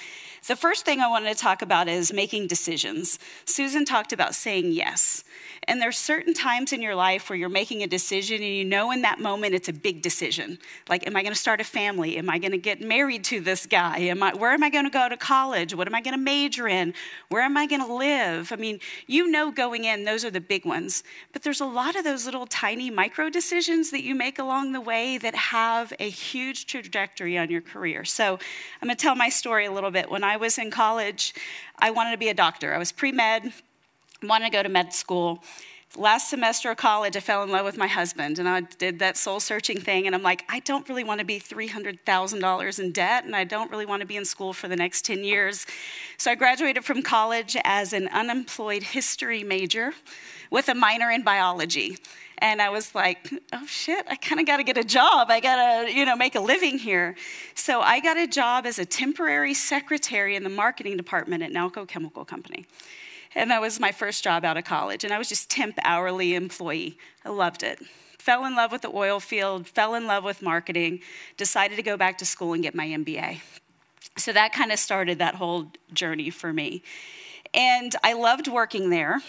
S9: the first thing I wanted to talk about is making decisions. Susan talked about saying yes. And there's certain times in your life where you're making a decision and you know in that moment it's a big decision. Like, am I going to start a family? Am I going to get married to this guy? Where am I going to go to college? What am I going to major in? Where am I going to live? I mean, you know going in, those are the big ones. But there's a lot of those little tiny micro decisions that you make along the way that have a huge trajectory on your career. So I'm going to tell my story a little bit. When I was in college, I wanted to be a doctor. I was pre-med, wanted to go to med school. Last semester of college, I fell in love with my husband, and I did that soul-searching thing, and I'm like, I don't really want to be $300,000 in debt, and I don't really want to be in school for the next 10 years. So I graduated from college as an unemployed history major with a minor in biology. And I was like, oh shit, I kind of got to get a job. I got to, make a living here. So I got a job as a temporary secretary in the marketing department at Nalco Chemical Company. And that was my first job out of college. And I was just temp hourly employee. I loved it. Fell in love with the oil field, fell in love with marketing, decided to go back to school and get my MBA. So that kind of started that whole journey for me. And I loved working there.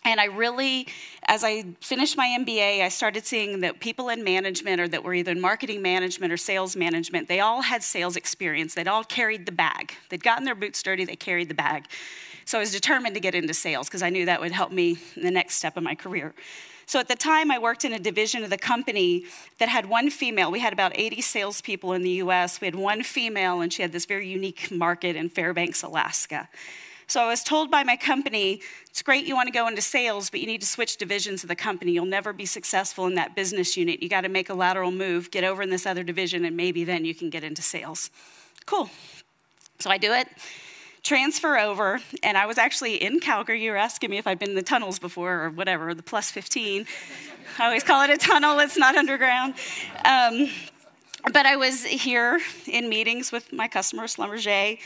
S9: And I really, as I finished my MBA, I started seeing that people in management or that were either in marketing management or sales management, they all had sales experience. They'd all carried the bag. They'd gotten their boots dirty, they carried the bag. So I was determined to get into sales because I knew that would help me in the next step of my career. So at the time, I worked in a division of the company that had one female. We had about 80 salespeople in the US. We had one female, and she had this very unique market in Fairbanks, Alaska. So I was told by my company, it's great you want to go into sales, but you need to switch divisions of the company. You'll never be successful in that business unit. You got to make a lateral move, get over in this other division, and maybe then you can get into sales. Cool. So I do it. Transfer over, and I was actually in Calgary. You were asking me if I'd been in the tunnels before or whatever, the plus 15. I always call it a tunnel, it's not underground. But I was here in meetings with my customer, Schlumberger,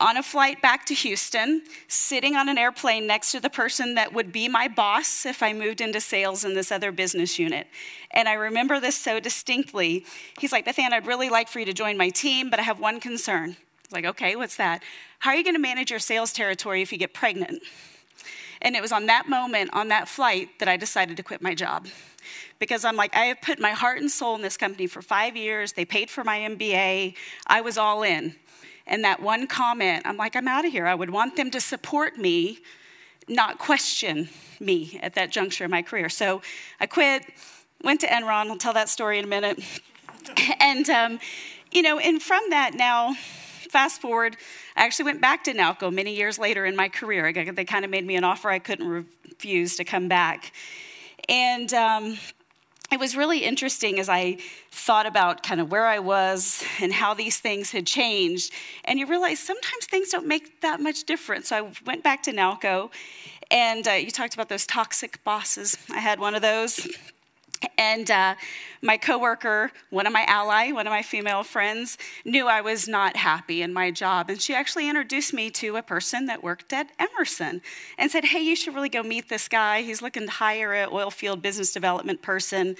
S9: on a flight back to Houston, sitting on an airplane next to the person that would be my boss if I moved into sales in this other business unit. And I remember this so distinctly. He's like, Beth Ann, I'd really like for you to join my team, but I have one concern. I was like, okay, what's that? How are you going to manage your sales territory if you get pregnant? And it was on that moment, on that flight, that I decided to quit my job. Because I'm like, I have put my heart and soul in this company for 5 years. They paid for my MBA. I was all in. And that one comment, I'm like, I'm out of here. I would want them to support me, not question me at that juncture of my career. So I quit, went to Enron. I'll tell that story in a minute. And, and from that now, fast forward, I actually went back to Nalco many years later in my career. They kind of made me an offer I couldn't refuse to come back. And it was really interesting as I thought about kind of where I was and how these things had changed. And you realize sometimes things don't make that much difference. So I went back to Nalco, and you talked about those toxic bosses. I had one of those. And my coworker, one of my female friends, knew I was not happy in my job. And she actually introduced me to a person that worked at Emerson and said, hey, you should really go meet this guy. He's looking to hire an oil field business development person.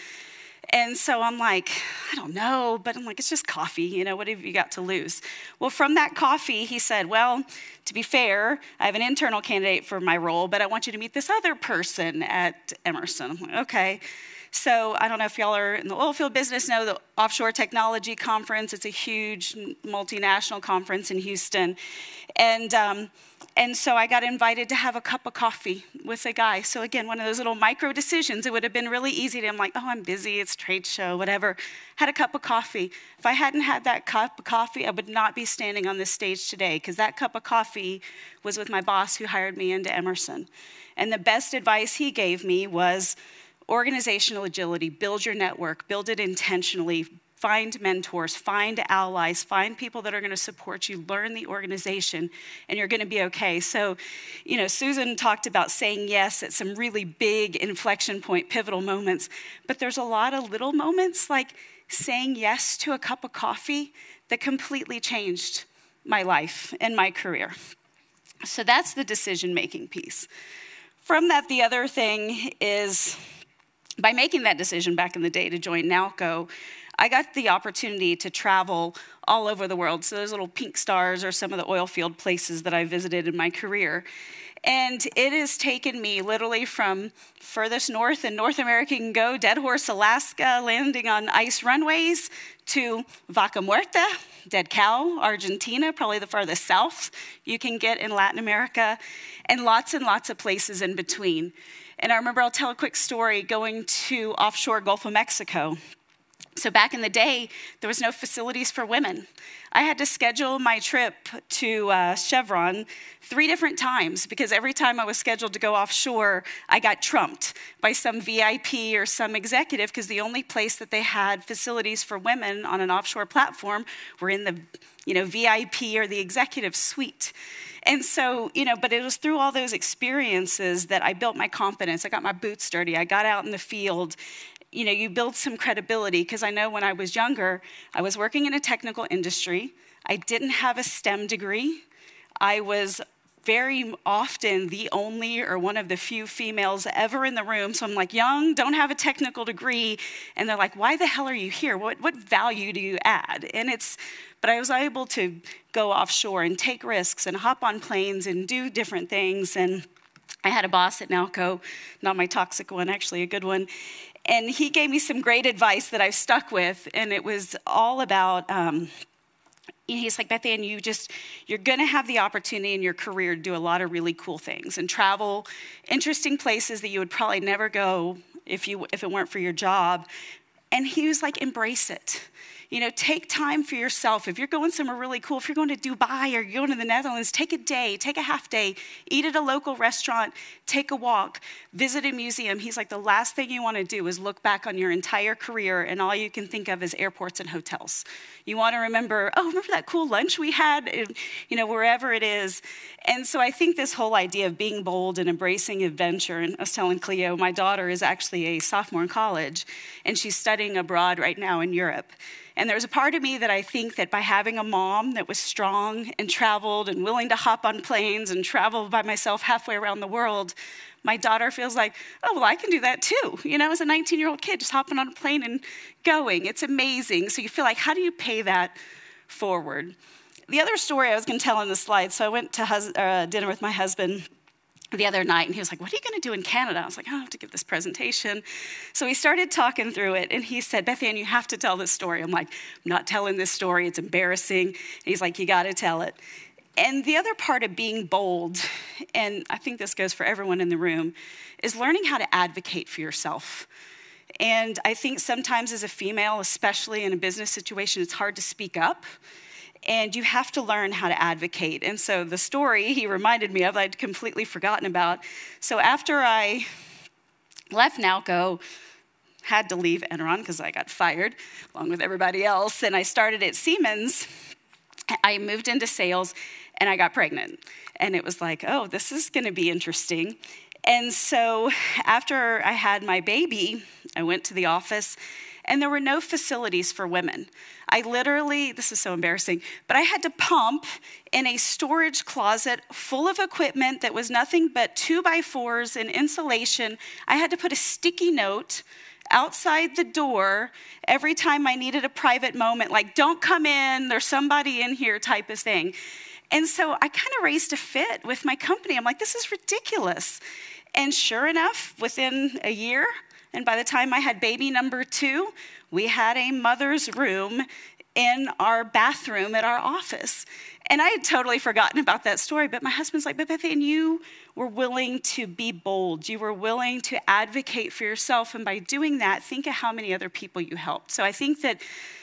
S9: And so I'm like, I don't know, but I'm like, it's just coffee, you know, what have you got to lose? Well, from that coffee, he said, well, to be fair, I have an internal candidate for my role, but I want you to meet this other person at Emerson. I'm like, okay. So I don't know if y'all are in the oil field business, know the Offshore Technology Conference. It's a huge multinational conference in Houston. And so I got invited to have a cup of coffee with a guy. So again, one of those little micro decisions. It would have been really easy to, I'm like, oh, I'm busy, it's trade show, whatever. Had a cup of coffee. If I hadn't had that cup of coffee, I would not be standing on this stage today, because that cup of coffee was with my boss who hired me into Emerson. And the best advice he gave me was organizational agility. Build your network, build it intentionally. Find mentors, find allies, find people that are going to support you, learn the organization, and you're going to be okay. So, you know, Susan talked about saying yes at some really big inflection point, pivotal moments, but there's a lot of little moments like saying yes to a cup of coffee that completely changed my life and my career. So that's the decision-making piece. From that, the other thing is, by making that decision back in the day to join NALCO, I got the opportunity to travel all over the world. So those little pink stars are some of the oil field places that I visited in my career. And it has taken me literally from furthest north in North America can go, Dead Horse, Alaska, landing on ice runways, to Vaca Muerta, Dead Cow, Argentina, probably the farthest south you can get in Latin America, and lots of places in between. And I remember, I'll tell a quick story, going to offshore Gulf of Mexico. So back in the day, there was no facilities for women. I had to schedule my trip to Chevron 3 different times, because every time I was scheduled to go offshore, I got trumped by some VIP or some executive, because the only place that they had facilities for women on an offshore platform were in the, you know, VIP or the executive suite. And so, you know, but it was through all those experiences that I built my confidence. I got my boots dirty. I got out in the field. You know, you build some credibility, because I know when I was younger, I was working in a technical industry. I didn't have a STEM degree. I was very often the only or one of the few females ever in the room. So I'm like, young, don't have a technical degree. And they're like, why the hell are you here? What value do you add? But I was able to go offshore and take risks and hop on planes and do different things. And I had a boss at NALCO, not my toxic one, actually a good one. And he gave me some great advice that I've stuck with, and it was all about, he's like, Beth Ann, you're gonna have the opportunity in your career to do a lot of really cool things and travel interesting places that you would probably never go if it weren't for your job. And he was like, embrace it. You know, take time for yourself. If you're going somewhere really cool, if you're going to Dubai or you're going to the Netherlands, take a day, take a half day, eat at a local restaurant, take a walk, visit a museum. He's like, the last thing you want to do is look back on your entire career and all you can think of is airports and hotels. You want to remember, oh, remember that cool lunch we had, you know, wherever it is. And so I think this whole idea of being bold and embracing adventure, and I was telling Cleo, my daughter is actually a sophomore in college, and she's studying abroad right now in Europe. And there's a part of me that I think that by having a mom that was strong and traveled and willing to hop on planes and travel by myself halfway around the world, my daughter feels like, oh, well, I can do that too. You know, as a 19-year-old kid, just hopping on a plane and going. It's amazing. So you feel like, how do you pay that forward? The other story I was going to tell in the slide, so I went to dinner with my husband the other night, and he was like, what are you going to do in Canada? I was like, I have to give this presentation. So we started talking through it, and he said, Beth Ann, you have to tell this story. I'm like, I'm not telling this story. It's embarrassing. And he's like, you got to tell it. And the other part of being bold, and I think this goes for everyone in the room, is learning how to advocate for yourself. And I think sometimes as a female, especially in a business situation, it's hard to speak up. And you have to learn how to advocate. And so the story he reminded me of, I'd completely forgotten about. So after I left NALCO, had to leave Enron because I got fired, along with everybody else, and I started at Siemens, I moved into sales, and I got pregnant. And it was like, oh, this is going to be interesting. And so after I had my baby, I went to the office, and there were no facilities for women. I literally, this is so embarrassing, but I had to pump in a storage closet full of equipment that was nothing but 2x4s and insulation. I had to put a sticky note outside the door every time I needed a private moment, like, don't come in, there's somebody in here type of thing. And so I kind of raised a fit with my company. I'm like, this is ridiculous. And sure enough, within a year, and by the time I had baby number 2, we had a mother's room in our bathroom at our office. And I had totally forgotten about that story, but my husband's like, but Beth Ann, you were willing to be bold. You were willing to advocate for yourself. And by doing that, think of how many other people you helped. So I think that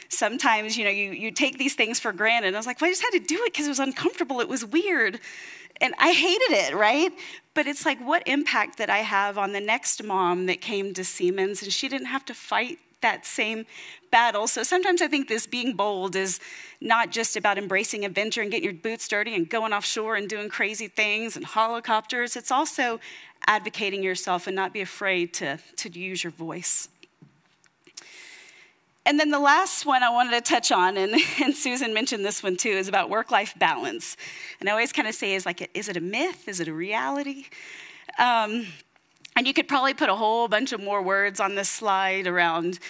S9: sometimes, you take these things for granted. And I was like, well, I just had to do it because it was uncomfortable. It was weird. And I hated it, right? But it's like, what impact did I have on the next mom that came to Siemens, and she didn't have to fight that same battle? So sometimes I think this being bold is not just about embracing adventure and getting your boots dirty and going offshore and doing crazy things and helicopters. It's also advocating yourself and not be afraid to use your voice. And then the last one I wanted to touch on, and Susan mentioned this one too, is about work-life balance. And I always kind of say, is it a myth? Is it a reality? And you could probably put a whole bunch of more words on this slide around,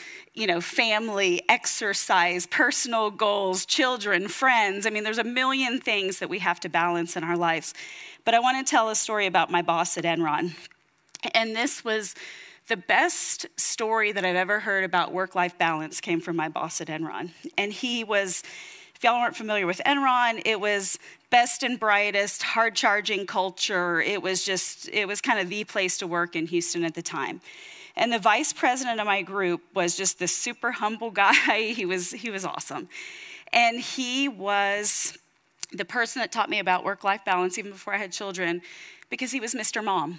S9: family, exercise, personal goals, children, friends. I mean, there's a million things that we have to balance in our lives. But I want to tell a story about my boss at Enron. And this was the best story that I've ever heard about work-life balance came from my boss at Enron. And he was, if y'all aren't familiar with Enron, it was best and brightest, hard-charging culture. It was kind of the place to work in Houston at the time. And the vice president of my group was just this super humble guy. He was awesome. And he was the person that taught me about work-life balance even before I had children, because he was Mr. Mom.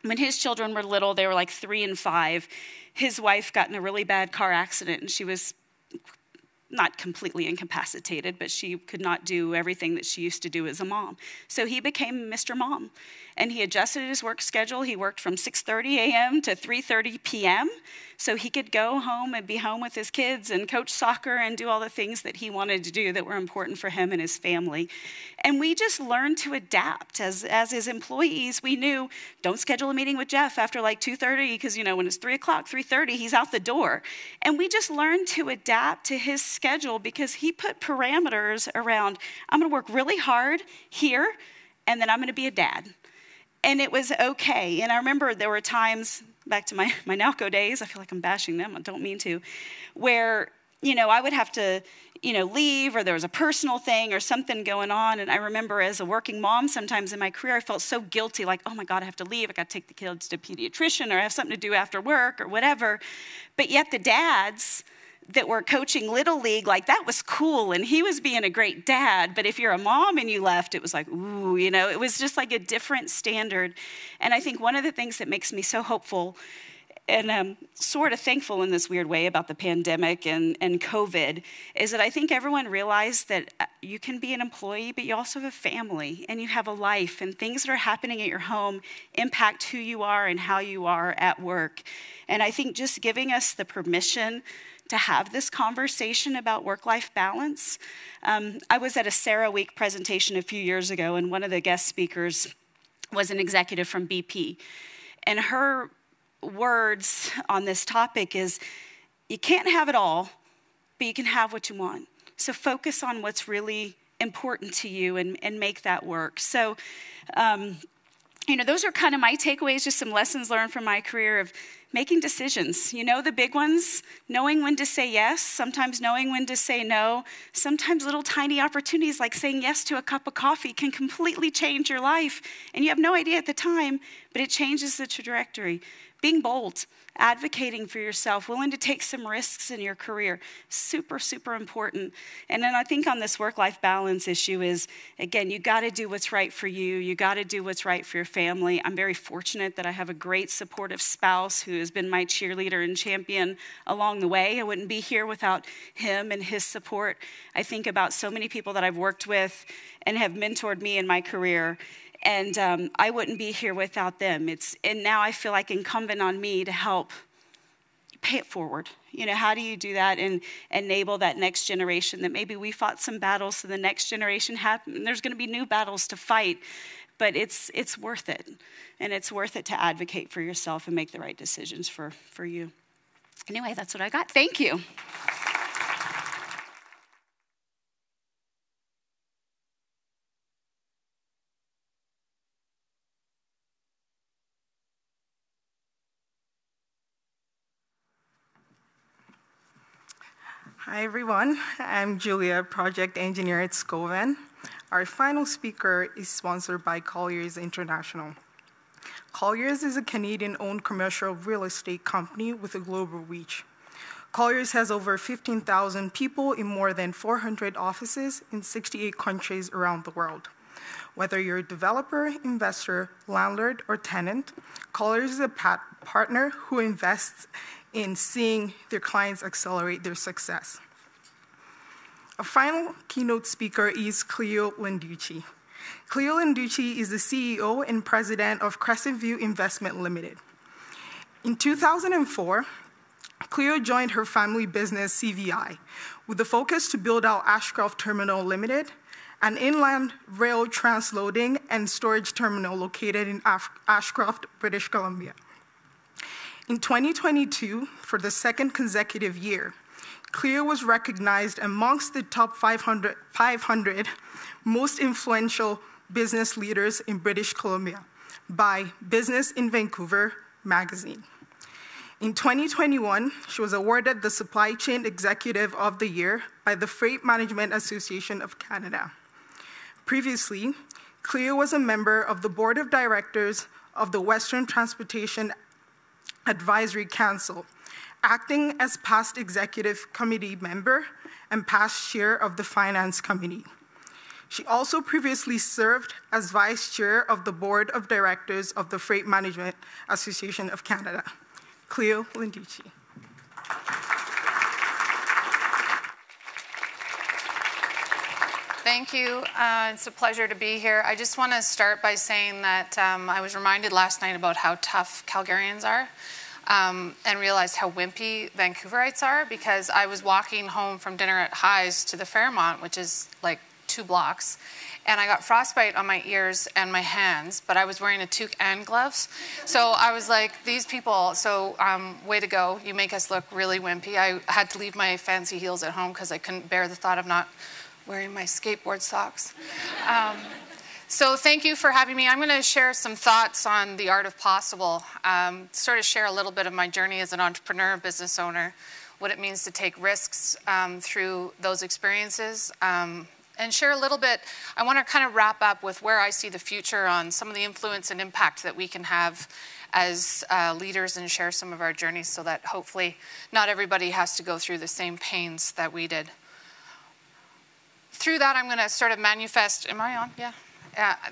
S9: When his children were little, they were like 3 and 5, his wife got in a really bad car accident, and she was not completely incapacitated, but she could not do everything that she used to do as a mom. So he became Mr. Mom, and he adjusted his work schedule. He worked from 6:30 a.m. to 3:30 p.m., so he could go home and be home with his kids and coach soccer and do all the things that he wanted to do that were important for him and his family. And we just learned to adapt. As his employees, we knew, don't schedule a meeting with Jeff after like 2:30, because when it's 3 o'clock, 3:30, he's out the door. And we just learned to adapt to his schedule because he put parameters around, I'm going to work really hard here, and then I'm going to be a dad. And it was okay. And I remember there were times, back to my Nalco days, I feel like I'm bashing them, I don't mean to, where, I would have to, leave, or there was a personal thing or something going on. And I remember as a working mom, sometimes in my career, I felt so guilty, like, oh my God, I have to leave. I got to take the kids to a pediatrician, or I have something to do after work or whatever. But yet the dads that were coaching Little League, like, that was cool, and he was being a great dad. But if you're a mom and you left, it was like, ooh, it was just like a different standard. And I think one of the things that makes me so hopeful and sort of thankful in this weird way about the pandemic and COVID is that I think everyone realized that you can be an employee, but you also have a family, and you have a life, and things that are happening at your home impact who you are and how you are at work. And I think just giving us the permission to have this conversation about work-life balance. I was at a Sarah Week presentation a few years ago, and one of the guest speakers was an executive from BP. And her words on this topic is, you can't have it all, but you can have what you want. So focus on what's really important to you and make that work. So, those are kind of my takeaways, just some lessons learned from my career of making decisions. The big ones, knowing when to say yes, sometimes knowing when to say no. Sometimes little tiny opportunities like saying yes to a cup of coffee can completely change your life. And you have no idea at the time, but it changes the trajectory. Being bold, advocating for yourself, willing to take some risks in your career, super, super important. And then I think on this work-life balance issue is, again, you got to do what's right for you. You got to do what's right for your family. I'm very fortunate that I have a great supportive spouse who has been my cheerleader and champion along the way. I wouldn't be here without him and his support. I think about so many people that I've worked with and have mentored me in my career. And I wouldn't be here without them. And now I feel like incumbent on me to help pay it forward. How do you do that and enable that next generation that maybe we fought some battles so the next generation and there's going to be new battles to fight, but it's worth it. And it's worth it to advocate for yourself and make the right decisions for you. Anyway, that's what I got. Thank you.
S10: Hi everyone, I'm Julia, project engineer at Scovan. Our final speaker is sponsored by Colliers International. Colliers is a Canadian-owned commercial real estate company with a global reach. Colliers has over 15,000 people in more than 400 offices in 68 countries around the world. Whether you're a developer, investor, landlord, or tenant, Colliers is a partner who invests in seeing their clients accelerate their success. Our final keynote speaker is Cleo Lenducci. Cleo Lenducci is the CEO and president of Crescent View Investment Limited. In 2004, Cleo joined her family business CVI with the focus to build out Ashcroft Terminal Limited, an inland rail transloading and storage terminal located in Ashcroft, British Columbia. In 2022, for the second consecutive year, Cleo was recognized amongst the top 500 most influential business leaders in British Columbia by Business in Vancouver magazine. In 2021, she was awarded the Supply Chain Executive of the Year by the Freight Management Association of Canada. Previously, Cleo was a member of the board of directors of the Western Transportation Advisory Council, acting as past executive committee member and past chair of the finance committee. She also previously served as vice chair of the board of directors of the Freight Management Association of Canada. Cleo Lenducci.
S11: Thank you. It's a pleasure to be here. I just want to start by saying that I was reminded last night about how tough Calgarians are and realized how wimpy Vancouverites are, because I was walking home from dinner at Highs to the Fairmont, which is like 2 blocks, and I got frostbite on my ears and my hands, but I was wearing a toque and gloves. So I was like, these people, so way to go. You make us look really wimpy. I had to leave my fancy heels at home because I couldn't bear the thought of not wearing my skateboard socks. So thank you for having me. I'm going to share some thoughts on the art of possible, sort of share a little bit of my journey as an entrepreneur, business owner, what it means to take risks through those experiences, and share a little bit. I want to kind of wrap up with where I see the future on some of the influence and impact that we can have as leaders, and share some of our journeys so that hopefully not everybody has to go through the same pains that we did. Through that, I'm going to sort of manifest. Am I on? Yeah.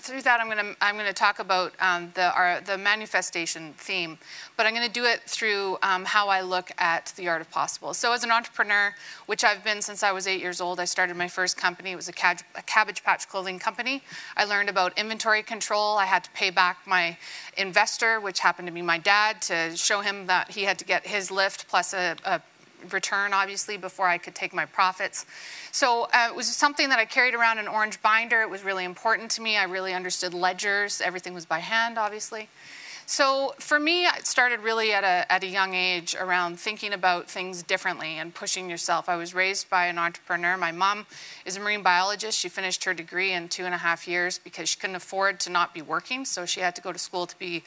S11: Through that, I'm going to talk about the manifestation theme, but I'm going to do it through how I look at the art of possible. So, as an entrepreneur, which I've been since I was 8 years old, I started my first company. It was a Cabbage Patch clothing company. I learned about inventory control. I had to pay back my investor, which happened to be my dad, to show him that he had to get his lift plus a return, obviously, before I could take my profits. So it was something that I carried around an orange binder. It was really important to me. I really understood ledgers. Everything was by hand, obviously. So for me, it started really at a young age around thinking about things differently and pushing yourself. I was raised by an entrepreneur. My mom is a marine biologist. She finished her degree in 2.5 years because she couldn't afford to not be working, so she had to go to school to be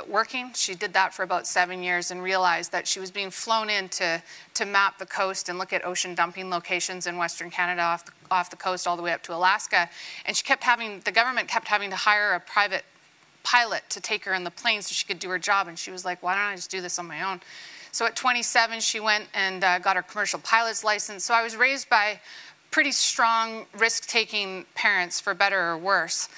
S11: working. She did that for about 7 years and realized that she was being flown in to map the coast and look at ocean dumping locations in Western Canada off the coast all the way up to Alaska. And the government kept having to hire a private pilot to take her in the plane so she could do her job. And she was like, why don't I just do this on my own? So at 27, she went and got her commercial pilot's license. So I was raised by pretty strong risk-taking parents, for better or worse.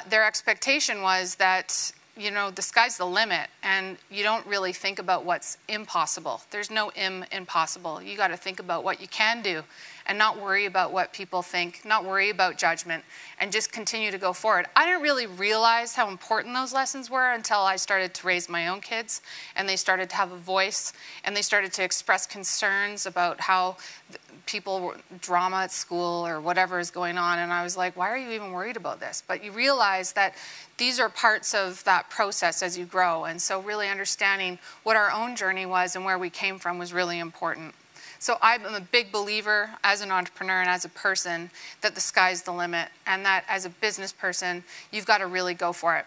S11: Their expectation was that, you know, the sky's the limit, and you don't really think about what's impossible. There's no impossible. You got to think about what you can do and not worry about what people think, not worry about judgment, and just continue to go forward. I didn't really realize how important those lessons were until I started to raise my own kids, and they started to have a voice, and they started to express concerns about how people, drama at school or whatever is going on, and I was like, why are you even worried about this? But you realize that these are parts of that process as you grow, and so really understanding what our own journey was and where we came from was really important. So I'm a big believer as an entrepreneur and as a person that the sky's the limit, and that as a business person, you've got to really go for it.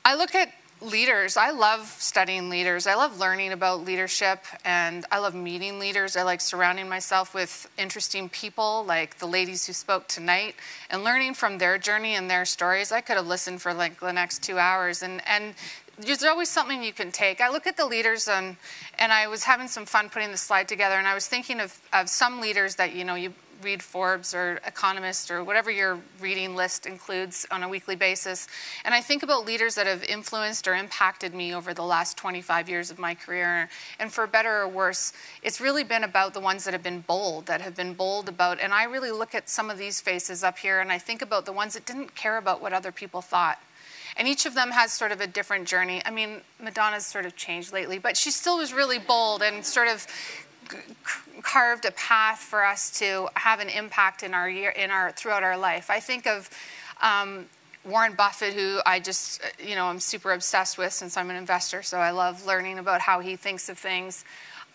S11: I look at leaders. I love studying leaders. I love learning about leadership, and I love meeting leaders. I like surrounding myself with interesting people like the ladies who spoke tonight and learning from their journey and their stories. I could have listened for like the next 2 hours, and there's always something you can take. I look at the leaders, and I was having some fun putting the slide together, and I was thinking of some leaders that, you know, you read Forbes or Economist or whatever your reading list includes on a weekly basis. And I think about leaders that have influenced or impacted me over the last 25 years of my career. And for better or worse, it's really been about the ones that have been bold about, and I really look at some of these faces up here, and I think about the ones that didn't care about what other people thought. And each of them has sort of a different journey. I mean, Madonna's sort of changed lately, but she still was really bold and sort of carved a path for us to have an impact in our throughout our life. I think of Warren Buffett, who I just, I'm super obsessed with since I'm an investor, so I love learning about how he thinks of things.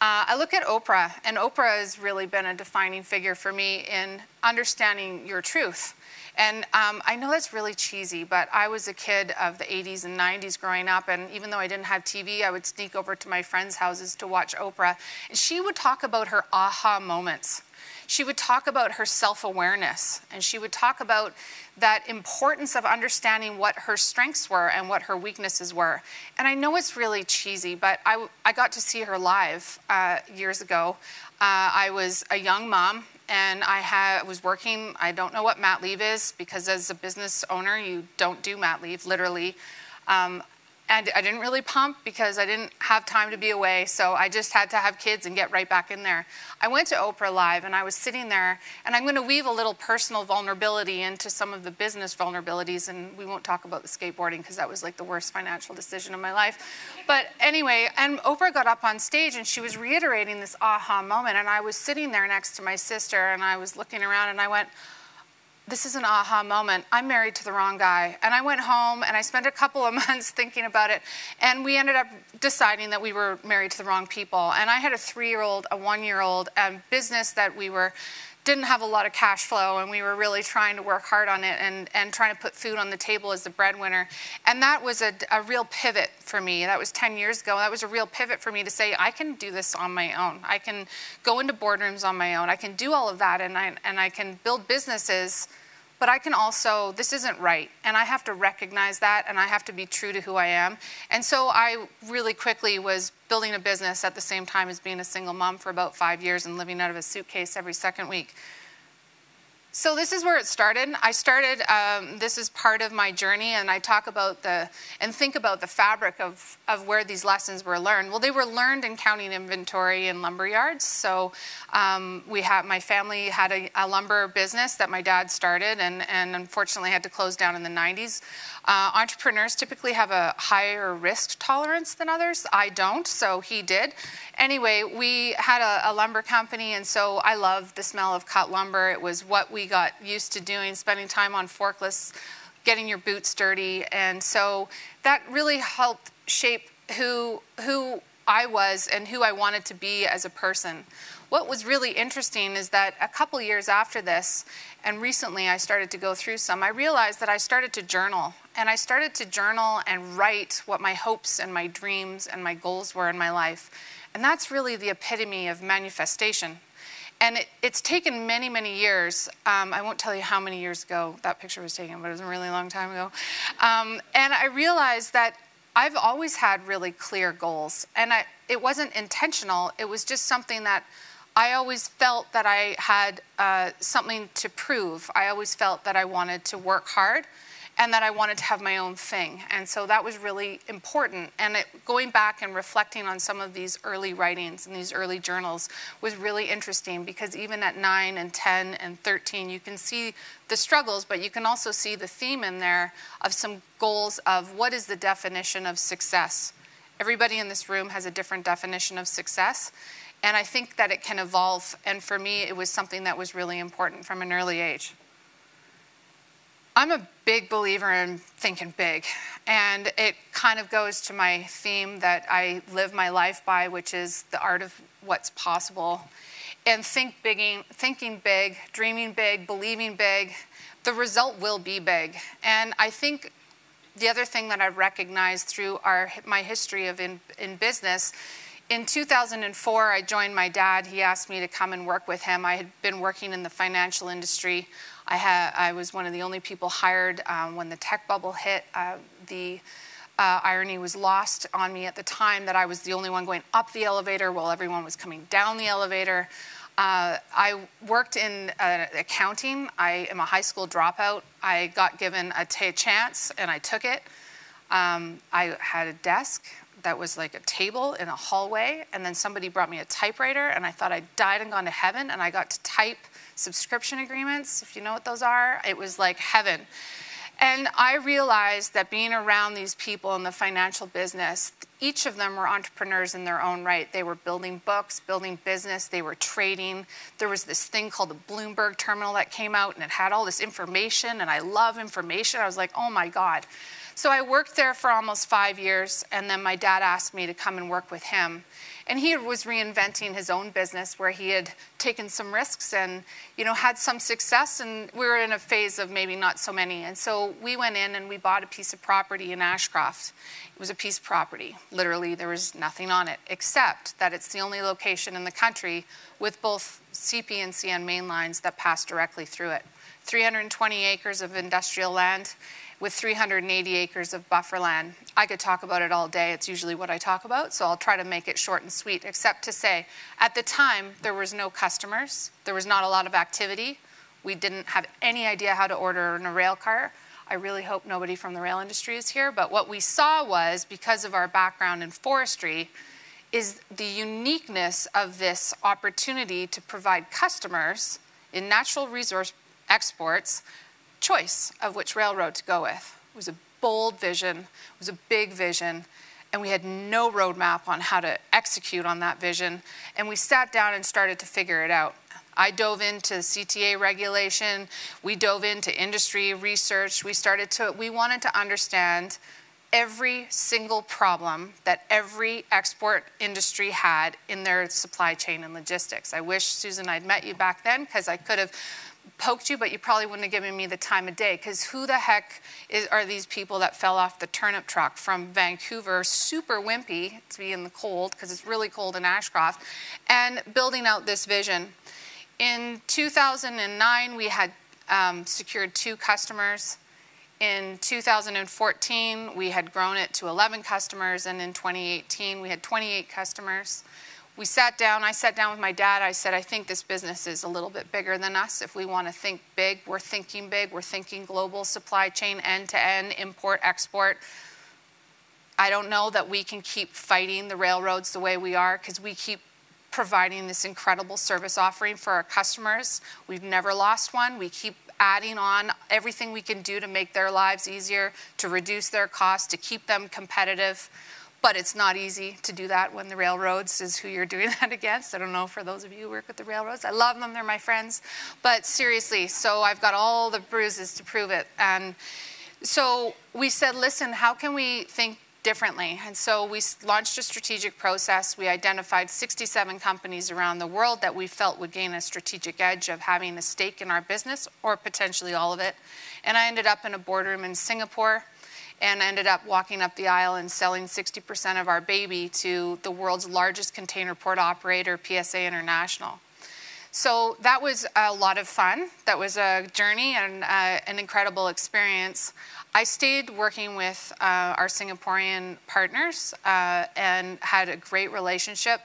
S11: I look at Oprah, and Oprah has really been a defining figure for me in understanding your truth. And I know that's really cheesy, but I was a kid of the 80s and 90s growing up, and even though I didn't have TV, I would sneak over to my friends' houses to watch Oprah. And she would talk about her aha moments. She would talk about her self-awareness, and she would talk about that importance of understanding what her strengths were and what her weaknesses were. And I know it's really cheesy, but I got to see her live years ago. I was a young mom, and I was working. I don't know what mat leave is, because as a business owner, you don't do mat leave, literally. And I didn't really pump because I didn't have time to be away, so I just had to have kids and get right back in there. I went to Oprah Live, and I was sitting there, and I'm going to weave a little personal vulnerability into some of the business vulnerabilities, and we won't talk about the skateboarding because that was like the worst financial decision of my life. But anyway, and Oprah got up on stage, and she was reiterating this aha moment, and I was sitting there next to my sister, and I was looking around, and I went, this is an aha moment. I'm married to the wrong guy. And I went home, and I spent a couple of months thinking about it, and we ended up deciding that we were married to the wrong people. And I had a 3-year-old, a 1-year-old, and business that didn't have a lot of cash flow, and we were really trying to work hard on it and trying to put food on the table as the breadwinner. And that was a real pivot for me. That was 10 years ago. That was a real pivot for me to say, I can do this on my own. I can go into boardrooms on my own. I can do all of that, and I can build businesses, but I can also, this isn't right. And I have to recognize that, and I have to be true to who I am. And so I really quickly was building a business at the same time as being a single mom for about 5 years and living out of a suitcase every second week. So this is where it started. This is part of my journey, and I talk about and think about the fabric of where these lessons were learned. Well, they were learned in counting inventory in lumber yards. So my family had a lumber business that my dad started, and unfortunately had to close down in the 90s. Entrepreneurs typically have a higher risk tolerance than others. I don't, so he did. Anyway, we had a lumber company, and so I loved the smell of cut lumber. It was what we got used to doing, spending time on forklifts, getting your boots dirty. And so that really helped shape who I was and who I wanted to be as a person. What was really interesting is that a couple years after this, and recently I started to go through some, I realized that I started to journal. And I started to journal and write what my hopes and my dreams and my goals were in my life. And that's really the epitome of manifestation. And it's taken many, many years. I won't tell you how many years ago that picture was taken, but it was a really long time ago. And I realized that I've always had really clear goals. And it wasn't intentional. It was just something that I always felt that I had something to prove. I always felt that I wanted to work hard and that I wanted to have my own thing. And so that was really important. And going back and reflecting on some of these early writings and these early journals was really interesting, because even at 9 and 10 and 13, you can see the struggles, but you can also see the theme in there of some goals of what is the definition of success. Everybody in this room has a different definition of success, and I think that it can evolve. And for me, it was something that was really important from an early age. I'm a big believer in thinking big, and it kind of goes to my theme that I live my life by, which is the art of what's possible. And thinking big, dreaming big, believing big, the result will be big. And I think the other thing that I've recognized through my history of in business, in 2004, I joined my dad. He asked me to come and work with him. I had been working in the financial industry. I was one of the only people hired when the tech bubble hit. The irony was lost on me at the time that I was the only one going up the elevator while everyone was coming down the elevator. I worked in accounting. I am a high school dropout. I got given a chance, and I took it. I had a desk that was like a table in a hallway, and then somebody brought me a typewriter, and I thought I'd died and gone to heaven, and I got to type subscription agreements, if you know what those are. It was like heaven. And I realized that being around these people in the financial business, each of them were entrepreneurs in their own right. They were building books, building business, they were trading. There was this thing called the Bloomberg terminal that came out, and it had all this information, and I love information. I was like, oh my God. So I worked there for almost 5 years, and then my dad asked me to come and work with him. And he was reinventing his own business, where he had taken some risks and, had some success, and we were in a phase of maybe not so many. And so we went in and we bought a piece of property in Ashcroft. It was a piece of property. Literally, there was nothing on it, except that it's the only location in the country with both CP and CN main lines that pass directly through it. 320 acres of industrial land with 380 acres of buffer land. I could talk about it all day. It's usually what I talk about, so I'll try to make it short and sweet, except to say, at the time, there was no customers. There was not a lot of activity. We didn't have any idea how to order in a rail car. I really hope nobody from the rail industry is here, but what we saw was, because of our background in forestry, is the uniqueness of this opportunity to provide customers in natural resource exports choice of which railroad to go with. It was a bold vision, it was a big vision, and we had no roadmap on how to execute on that vision, and we sat down and started to figure it out. I dove into CTA regulation, we dove into industry research, we wanted to understand every single problem that every export industry had in their supply chain and logistics. I wish, Susan, I'd met you back then, because I could have poked you, but you probably wouldn't have given me the time of day, because who the heck are these people that fell off the turnip truck from Vancouver, super wimpy to be in the cold, because it's really cold in Ashcroft, and building out this vision. In 2009, we had secured 2 customers. In 2014, we had grown it to 11 customers, and in 2018, we had 28 customers. I sat down with my dad. I said, I think this business is a little bit bigger than us. If we want to think big, we're thinking global supply chain, end-to-end, import, export. I don't know that we can keep fighting the railroads the way we are, because we keep providing this incredible service offering for our customers. We've never lost one. We keep adding on everything we can do to make their lives easier, to reduce their costs, to keep them competitive. But it's not easy to do that when the railroads is who you're doing that against. I don't know, for those of you who work with the railroads. I love them, they're my friends. But seriously, so I've got all the bruises to prove it. And so we said, listen, how can we think differently? And so we launched a strategic process. We identified 67 companies around the world that we felt would gain a strategic edge of having a stake in our business, or potentially all of it. And I ended up in a boardroom in Singapore, and ended up walking up the aisle and selling 60% of our baby to the world's largest container port operator, PSA International. So that was a lot of fun. That was a journey and an incredible experience. I stayed working with our Singaporean partners and had a great relationship.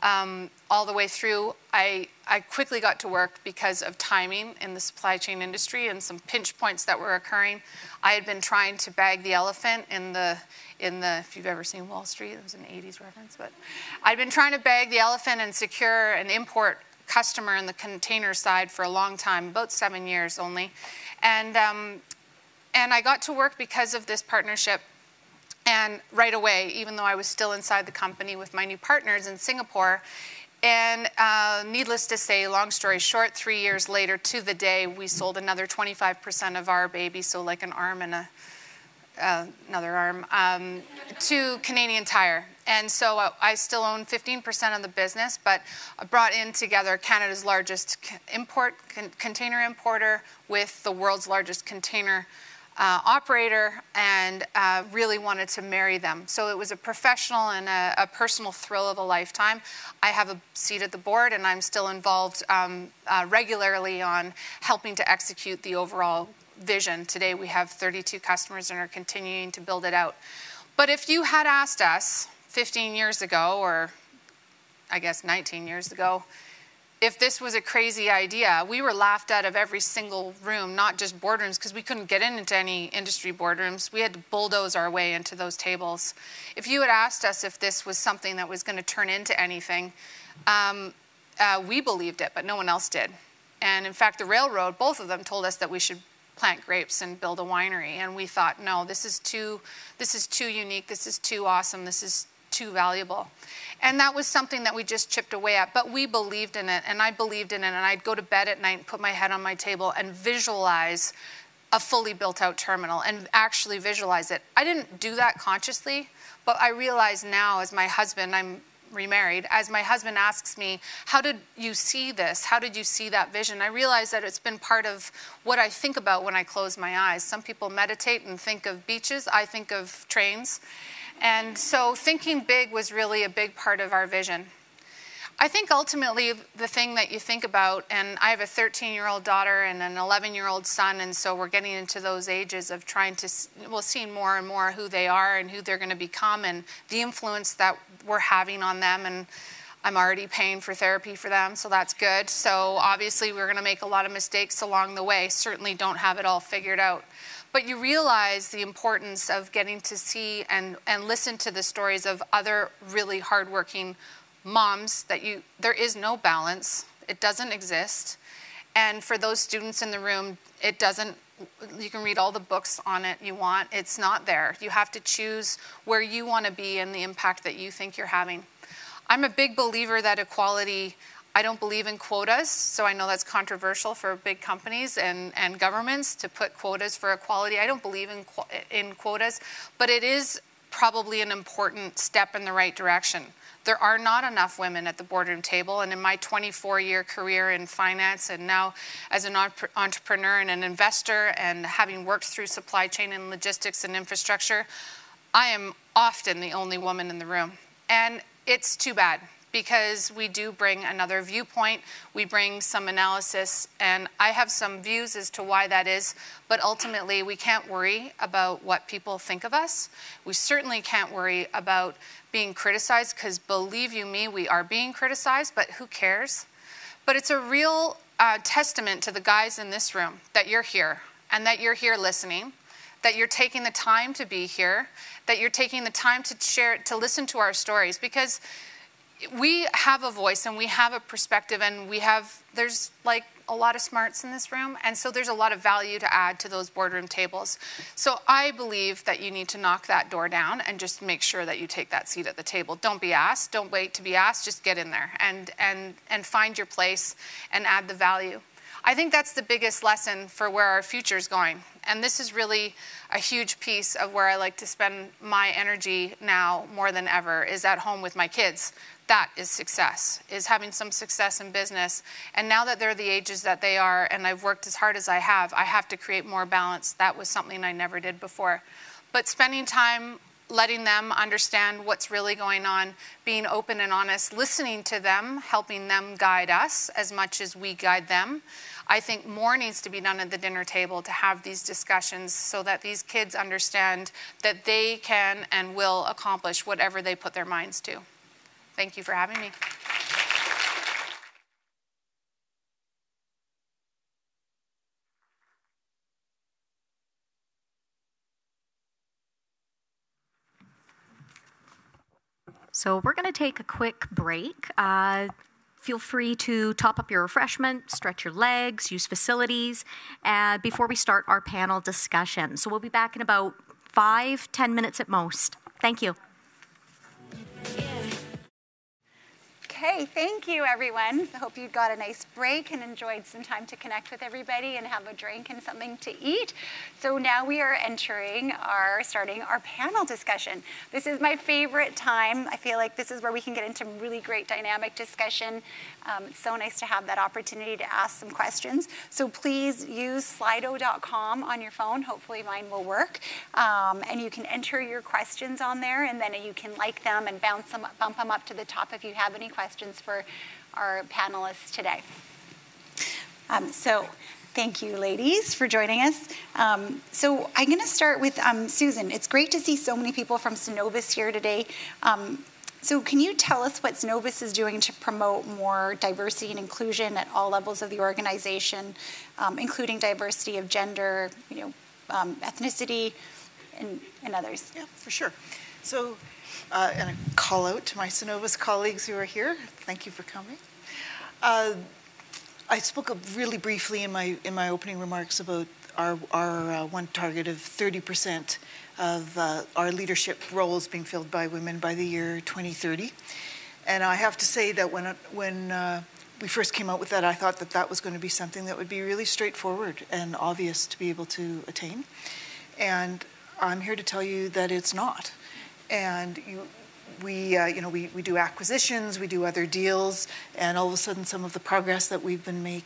S11: all the way through. I quickly got to work because of timing in the supply chain industry and some pinch points that were occurring. I had been trying to bag the elephant in the, if you've ever seen Wall Street, it was an 80s reference, but I'd been trying to bag the elephant and secure an import customer in the container side for a long time, about 7 years only. And I got to work because of this partnership. And right away, even though I was still inside the company with my new partners in Singapore, and needless to say, long story short, 3 years later to the day, we sold another 25% of our baby, so like an arm and another arm, to Canadian Tire. And so I still own 15% of the business, but I brought in together Canada's largest container importer with the world's largest container operator, and really wanted to marry them. So it was a professional and a personal thrill of a lifetime. I have a seat at the board, and I'm still involved regularly on helping to execute the overall vision. Today we have 32 customers and are continuing to build it out. But if you had asked us 15 years ago, or I guess 19 years ago, if this was a crazy idea, we were laughed out of every single room, not just boardrooms, because we couldn't get into any industry boardrooms. We had to bulldoze our way into those tables. If you had asked us if this was something that was going to turn into anything, we believed it, but no one else did. And in fact, the railroad, both of them told us that we should plant grapes and build a winery. And we thought, no, this is too unique, this is too awesome, this is too valuable. And that was something that we just chipped away at, but we believed in it, and I believed in it, and I'd go to bed at night and put my head on my table and visualize a fully built out terminal and actually visualize it. I didn't do that consciously, but I realize now as my husband, I'm remarried, as my husband asks me, how did you see this? How did you see that vision? I realize that it's been part of what I think about when I close my eyes. Some people meditate and think of beaches. I think of trains. And so thinking big was really a big part of our vision. I think ultimately the thing that you think about, and I have a 13-year-old daughter and an 11-year-old son, and so we're getting into those ages of trying to, seeing more and more who they are and who they're going to become and the influence that we're having on them. And I'm already paying for therapy for them, so that's good. So obviously we're going to make a lot of mistakes along the way, certainly don't have it all figured out. But you realize the importance of getting to see and listen to the stories of other really hardworking moms that there is no balance. It doesn't exist. And for those students in the room, you can read all the books on it you want. It's not there. You have to choose where you want to be and the impact that you think you're having. I'm a big believer that equality, I don't believe in quotas, so I know that's controversial for big companies and governments to put quotas for equality. I don't believe in quotas, but it is probably an important step in the right direction. There are not enough women at the boardroom table, and in my 24-year career in finance and now as an entrepreneur and an investor and having worked through supply chain and logistics and infrastructure, I am often the only woman in the room. And it's too bad, because we do bring another viewpoint, we bring some analysis, and I have some views as to why that is, but ultimately we can't worry about what people think of us. We certainly can't worry about being criticized, because believe you me, we are being criticized, but who cares? But it's a real testament to the guys in this room that you're here, and that you're here listening, that you're taking the time to be here, that you're taking the time to share, to listen to our stories, because we have a voice and we have a perspective, and there's like a lot of smarts in this room, and so there's a lot of value to add to those boardroom tables. So I believe that you need to knock that door down and just make sure that you take that seat at the table. Don't be asked, don't wait to be asked, just get in there and find your place and add the value. I think that's the biggest lesson for where our future is going. And this is really a huge piece of where I like to spend my energy now more than ever, is at home with my kids. That is success, is having some success in business. And now that they're the ages that they are, and I've worked as hard as I have to create more balance. That was something I never did before. But spending time letting them understand what's really going on, being open and honest, listening to them, helping them guide us as much as we guide them. I think more needs to be done at the dinner table to have these discussions so that these kids understand that they can and will accomplish whatever they put their minds to. Thank you for having me.
S12: So we're going to take a quick break. Feel free to top up your refreshment, stretch your legs, use facilities before we start our panel discussion. So we'll be back in about 5-10 minutes at most. Thank you.
S4: Okay, thank you, everyone. I hope you got a nice break and enjoyed some time to connect with everybody and have a drink and something to eat. So now we are starting our panel discussion. This is my favorite time. I feel like this is where we can get into really great dynamic discussion. It's so nice to have that opportunity to ask some questions. So please use slido.com on your phone. Hopefully mine will work. And you can enter your questions on there, and then you can like them and bump them up to the top if you have any questions for our panelists today. So thank you, ladies, for joining us. So I'm going to start with Susan. It's great to see so many people from Synovus here today. So can you tell us what Synovus is doing to promote more diversity and inclusion at all levels of the organization, including diversity of gender, ethnicity, and others?
S7: Yeah, for sure. So, and a call out to my Synovus colleagues who are here. Thank you for coming. I spoke really briefly in my opening remarks about our one target of 30% of our leadership roles being filled by women by the year 2030. And I have to say that when we first came out with that, I thought that was going to be something that would be really straightforward and obvious to be able to attain. And I'm here to tell you that it's not. And we do acquisitions, we do other deals, and all of a sudden some of the progress that we've been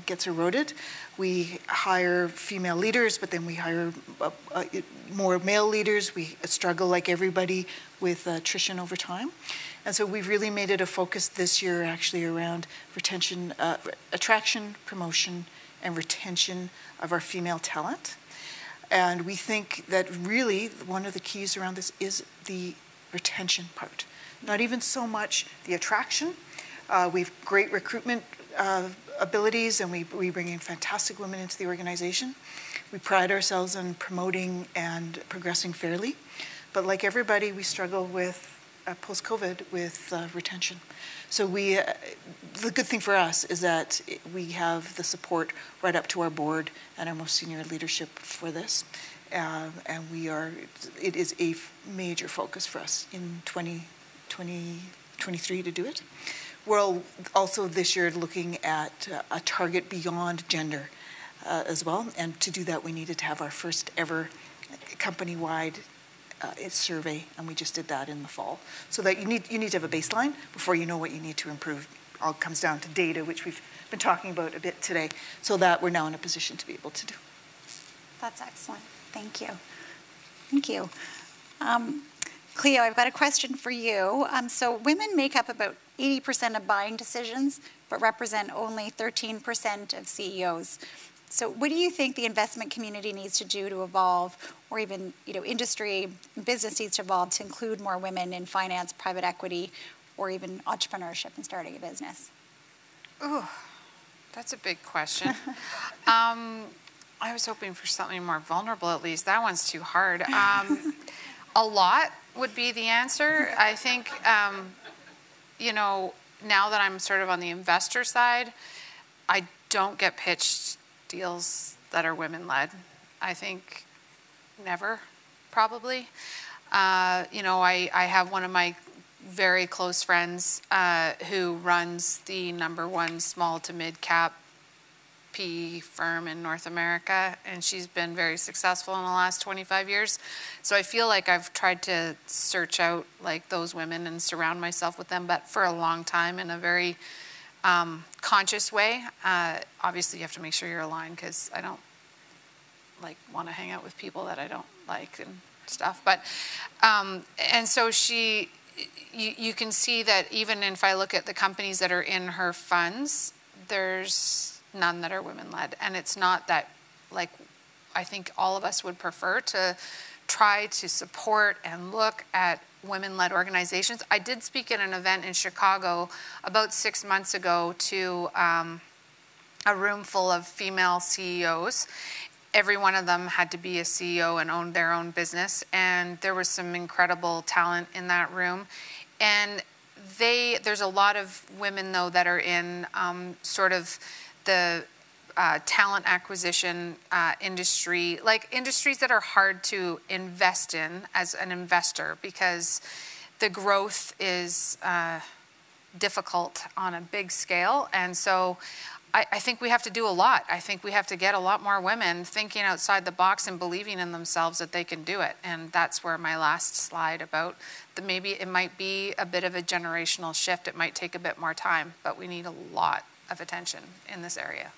S7: gets eroded. We hire female leaders, but then we hire more male leaders. We struggle like everybody with attrition over time. And so we've really made it a focus this year actually around retention, attraction, promotion, and retention of our female talent. And we think that really one of the keys around this is the retention part. Not even so much the attraction. We've great recruitment abilities, and we bring in fantastic women into the organization. We pride ourselves on promoting and progressing fairly. But like everybody, we struggle with, post-COVID, with retention. So the good thing for us is that we have the support right up to our board and our most senior leadership for this. And it is a major focus for us in 2023 to do it. We're also this year looking at a target beyond gender as well. And to do that, we needed to have our first ever company-wide survey, and we just did that in the fall. So that you need to have a baseline before you know what you need to improve. All comes down to data, which we've been talking about a bit today, so that we're now in a position to be able to do.
S4: That's excellent. Thank you. Thank you. Cleo, I've got a question for you. So women make up about 80% of buying decisions, but represent only 13% of CEOs. So what do you think the investment community needs to do to evolve, or even industry, business needs to evolve to include more women in finance, private equity, or even entrepreneurship and starting a business?
S11: Ooh, that's a big question. I was hoping for something more vulnerable, at least. That one's too hard. A lot would be the answer. I think, now that I'm sort of on the investor side, I don't get pitched deals that are women-led. I think never, probably. I have one of my very close friends who runs the #1 small to mid-cap PE firm in North America, and she's been very successful in the last 25 years. So I feel like I've tried to search out like those women and surround myself with them, but for a long time in a very conscious way. Obviously, you have to make sure you're aligned, because I don't want to hang out with people that I don't like and stuff. But and so you can see that even if I look at the companies that are in her funds, there's none that are women-led, and it's not that I think all of us would prefer to try to support and look at women-led organizations. I did speak at an event in Chicago about 6 months ago to a room full of female CEOs. Every one of them had to be a CEO and own their own business, and there was some incredible talent in that room. And there's a lot of women, though, that are in sort of the talent acquisition industry, like industries that are hard to invest in as an investor because the growth is difficult on a big scale. And so I think we have to do a lot. I think we have to get a lot more women thinking outside the box and believing in themselves that they can do it. And that's where my last slide about maybe it might be a bit of a generational shift. It might take a bit more time, but we need a lot of attention in this area.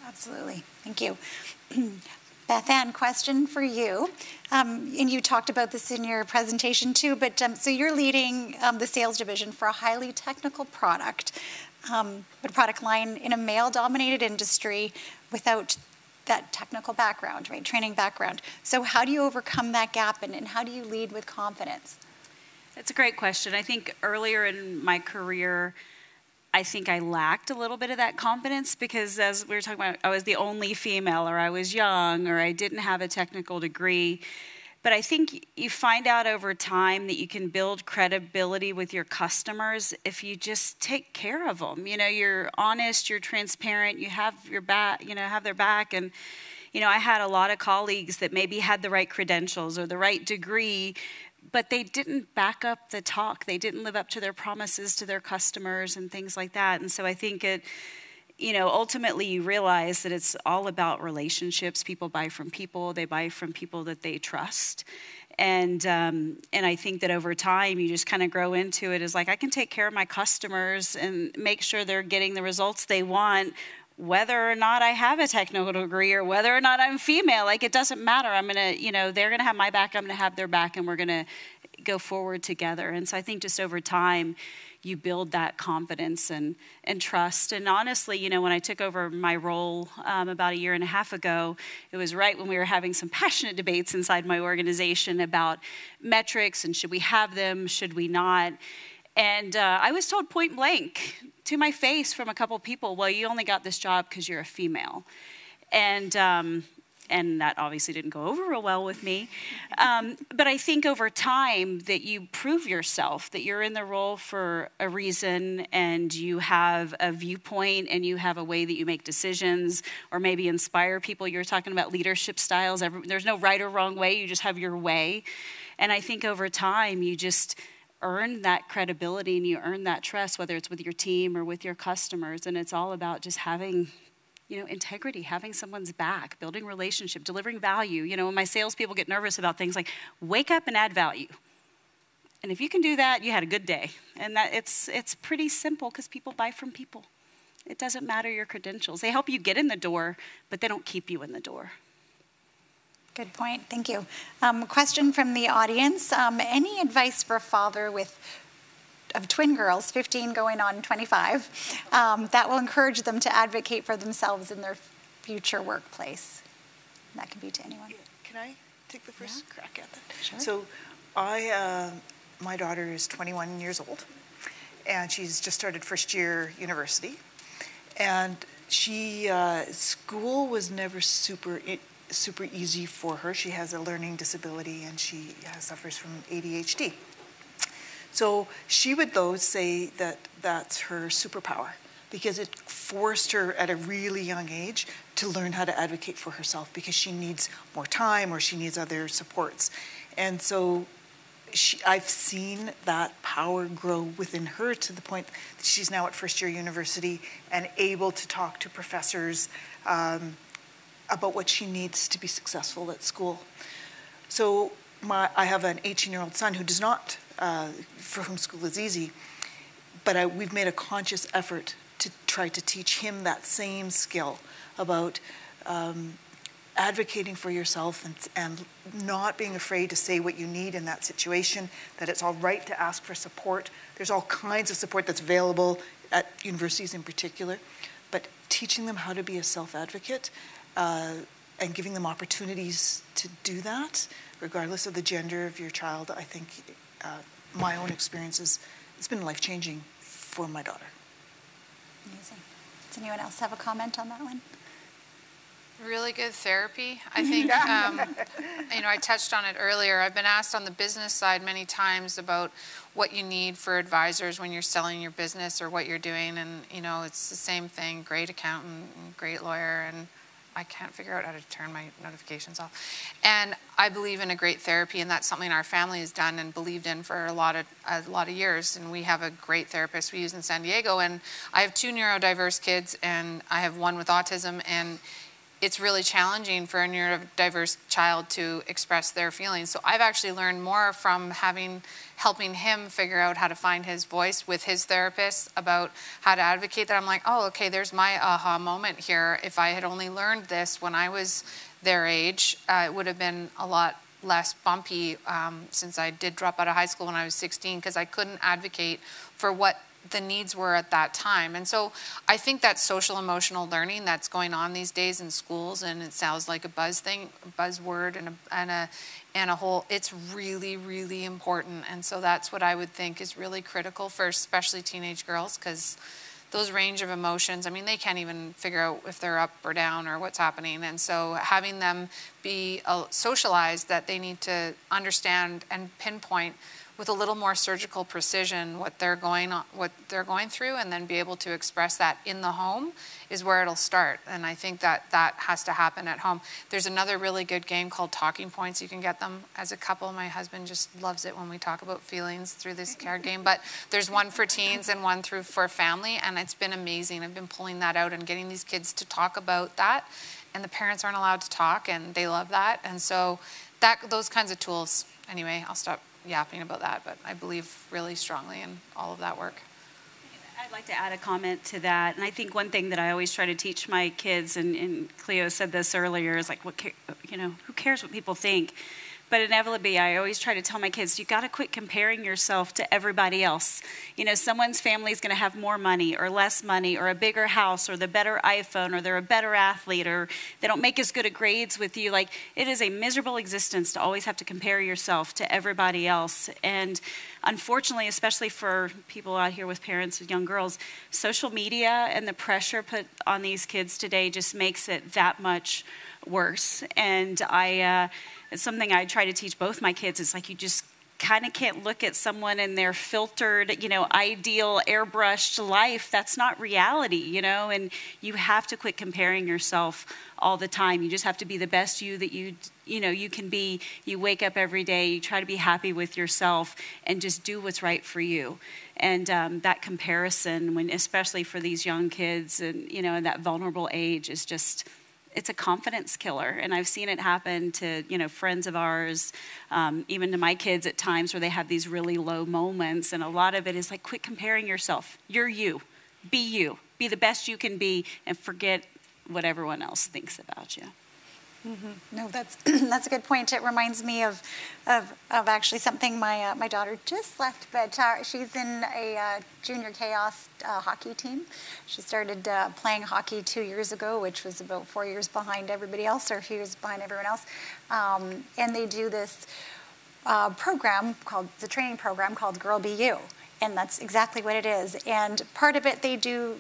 S4: Absolutely. Thank you. Beth Ann, question for you. And you talked about this in your presentation too, but so you're leading the sales division for a highly technical product, but product line in a male-dominated industry without that technical background, right, training background. So how do you overcome that gap and how do you lead with confidence?
S9: That's a great question. I think earlier in my career, I think I lacked a little bit of that confidence because as we were talking about, I was the only female or I was young or I didn't have a technical degree. But I think you find out over time that you can build credibility with your customers if you just take care of them. You know, you're honest, you're transparent, you have your back, you know, have their back. And, you know, I had a lot of colleagues that maybe had the right credentials or the right degree, but they didn't back up the talk. They didn't live up to their promises to their customers and things like that. And so I think you know, ultimately you realize that it's all about relationships. People buy from people. They buy from people that they trust. And I think that over time you just kind of grow into it as like, I can take care of my customers and make sure they're getting the results they want, whether or not I have a technical degree or whether or not I'm female. Like, it doesn't matter. I'm going to, you know, they're going to have my back, I'm going to have their back, and we're going to go forward together. And so I think just over time, you build that confidence and trust. And honestly, you know, when I took over my role about 1.5 years ago, it was right when we were having some passionate debates inside my organization about metrics and should we have them, should we not. And I was told point blank to my face from a couple people, well, you only got this job because you're a female. And that obviously didn't go over real well with me. But I think over time that you prove yourself, that you're in the role for a reason and you have a viewpoint and you have a way that you make decisions or maybe inspire people. You're talking about leadership styles. There's no right or wrong way. You just have your way. And I think over time you just earn that credibility and you earn that trust, whether it's with your team or with your customers. And it's all about just having, you know, integrity, having someone's back, building relationship, delivering value. You know, when my salespeople get nervous about things like wake up and add value. And if you can do that, you had a good day. And that it's pretty simple because people buy from people. It doesn't matter your credentials. They help you get in the door, but they don't keep you in the door.
S4: Good point. Thank you. Question from the audience. Any advice for a father of twin girls, 15 going on 25, that will encourage them to advocate for themselves in their future workplace? That can be to anyone.
S7: Yeah. Can I take the first crack at that?
S4: Sure.
S7: So my daughter is 21 years old, and she's just started first year university. And school was never super easy for her. She has a learning disability, and she suffers from ADHD. So she would, though, say that that's her superpower because it forced her at a really young age to learn how to advocate for herself because she needs more time or she needs other supports. And so I've seen that power grow within her to the point that she's now at first year university and able to talk to professors about what she needs to be successful at school. So I have an 18-year-old son who does not, for whom school is easy, but we've made a conscious effort to try to teach him that same skill about advocating for yourself and not being afraid to say what you need in that situation, that it's all right to ask for support. There's all kinds of support that's available at universities in particular, but teaching them how to be a self-advocate and giving them opportunities to do that, regardless of the gender of your child, I think my own experiences, it's been life-changing for my daughter.
S4: Amazing. Does anyone else have a comment on that one?
S11: Really good therapy. I think, I touched on it earlier. I've been asked on the business side many times about what you need for advisors when you're selling your business or what you're doing. And, it's the same thing, great accountant, great lawyer, and I can't figure out how to turn my notifications off. And I believe in a great therapy, and that's something our family has done and believed in for a lot of years. And we have a great therapist we use in San Diego. And I have 2 neurodiverse kids, and I have one with autism, and it's really challenging for a neurodiverse child to express their feelings. So I've actually learned more from helping him figure out how to find his voice with his therapist about how to advocate that. I'm like, oh, okay, there's my aha moment here. If I had only learned this when I was their age, it would have been a lot less bumpy since I did drop out of high school when I was 16 because I couldn't advocate for what the needs were at that time. And so I think that social emotional learning that's going on these days in schools, and it sounds like a buzzword and a whole, it's really, really important. And so that's what I would think is really critical for especially teenage girls, because those range of emotions, they can't even figure out if they're up or down or what's happening. And so having them be socialized that they need to understand and pinpoint with a little more surgical precision what they're going through, and then be able to express that in the home is where it'll start. And I think that has to happen at home. There's another really good game called Talking Points. You can get them as a couple. My husband just loves it when we talk about feelings through this card game. But there's one for teens and one for family, and it's been amazing. I've been pulling that out and getting these kids to talk about that, and the parents aren't allowed to talk, and they love that. And so those kinds of tools. Anyway, I'll stop yapping about that, but I believe really strongly in all of that work.
S9: I'd like to add a comment to that. And I think one thing that I always try to teach my kids, and Cleo said this earlier, is like, who cares what people think? But inevitably, I always try to tell my kids, you got to quit comparing yourself to everybody else. Someone's family is going to have more money or less money or a bigger house or the better iPhone or they're a better athlete or they don't make as good at grades with you. Like, it is a miserable existence to always have to compare yourself to everybody else. And unfortunately, especially for people out here with parents with young girls, social media and the pressure put on these kids today just makes it that much worse. And it's something I try to teach both my kids. It's like you just kind of can't look at someone in their filtered, ideal airbrushed life. That's not reality, and you have to quit comparing yourself all the time. You just have to be the best you that you can be. You wake up every day, you try to be happy with yourself and just do what's right for you. And that comparison, especially for these young kids and, in that vulnerable age, is just, it's a confidence killer. And I've seen it happen to, friends of ours, even to my kids at times where they have these really low moments. And a lot of it is like, quit comparing yourself. You're you. Be the best you can be, and forget what everyone else thinks about you.
S4: Mm-hmm. No, that's a good point. It reminds me of actually something my daughter just left, but she's in a junior chaos hockey team. She started playing hockey 2 years ago, which was about 4 years behind everybody else, or a few years behind everyone else. And they do this program the training program called Girl Be You. And that's exactly what it is. And part of it, they do,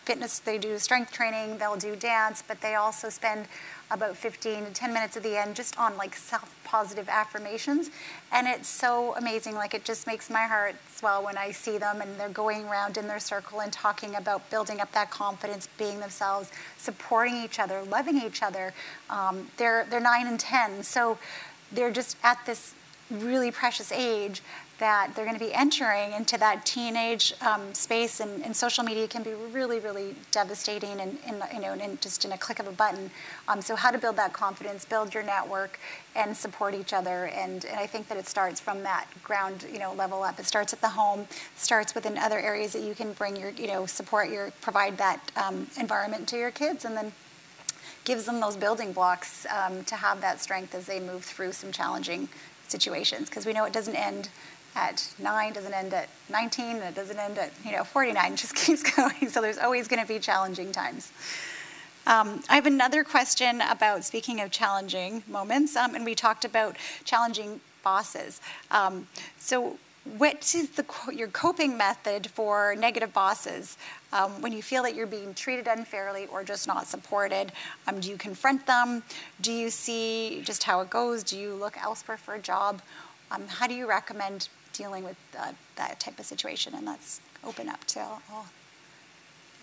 S4: fitness, they do strength training, they'll do dance, but they also spend about 15 to 10 minutes at the end just on self-positive affirmations. And it's so amazing. It just makes my heart swell when I see them and they're going around in their circle and talking about building up that confidence, being themselves, supporting each other, loving each other. They're 9 and 10, so they're just at this really precious age that they're going to be entering into that teenage space, and social media can be really, really devastating, and just in a click of a button. So how to build that confidence, build your network, and support each other, and I think that it starts from that ground, level up. It starts at the home, starts within other areas that you can bring your, provide that environment to your kids, and then gives them those building blocks to have that strength as they move through some challenging situations, because we know it doesn't end at 9, doesn't end at 19, and it doesn't end at 49. It just keeps going. So there's always going to be challenging times. I have another question about, speaking of challenging moments, and we talked about challenging bosses. So what is your coping method for negative bosses? When you feel that you're being treated unfairly or just not supported, do you confront them? Do you see just how it goes? Do you look elsewhere for a job? How do you recommend dealing with that type of situation? And let's open up to all.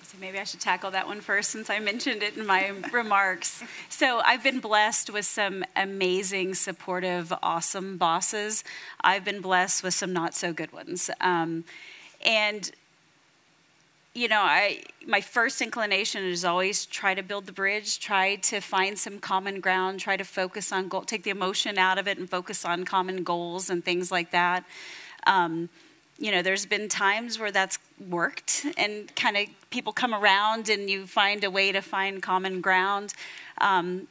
S9: So maybe I should tackle that one first since I mentioned it in my remarks. So I've been blessed with some amazing, supportive, awesome bosses. I've been blessed with some not so good ones. And you know, my first inclination is always try to build the bridge, try to find some common ground, try to focus on take the emotion out of it and focus on common goals and things like that. You know, there's been times where that's worked and kind of people come around and you find a way to find common ground.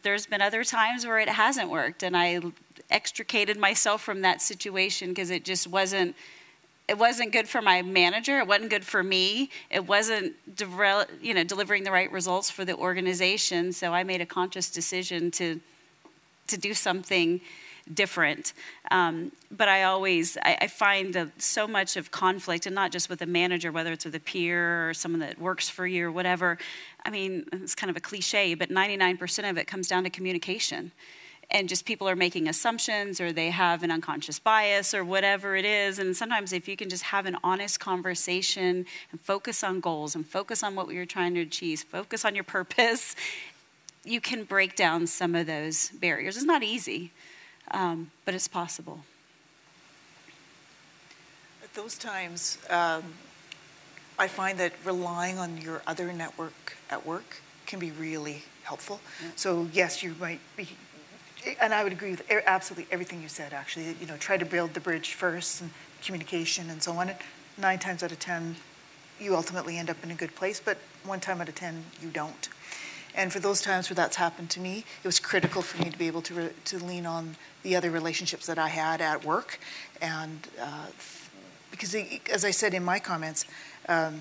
S9: There's been other times where it hasn't worked and I extricated myself from that situation because it just wasn't good for my manager. It wasn't good for me. It wasn't delivering the right results for the organization. So I made a conscious decision to do something different. But I find so much of conflict, and not just with a manager, whether it's with a peer or someone that works for you or whatever. I mean, it's kind of a cliche, but 99% of it comes down to communication. And just people are making assumptions or they have an unconscious bias or whatever it is. And sometimes if you can just have an honest conversation and focus on goals and focus on what you're trying to achieve, focus on your purpose, you can break down some of those barriers. It's not easy, but it's possible.
S7: At those times, I find that relying on your other network at work can be really helpful. Yeah. So yes, you might be, and I would agree with absolutely everything you said, actually. You know, try to build the bridge first and communication and so on. And 9 times out of 10, you ultimately end up in a good place, but 1 time out of 10, you don't. And for those times where that's happened to me, it was critical for me to be able to lean on the other relationships that I had at work. And because, as I said in my comments, a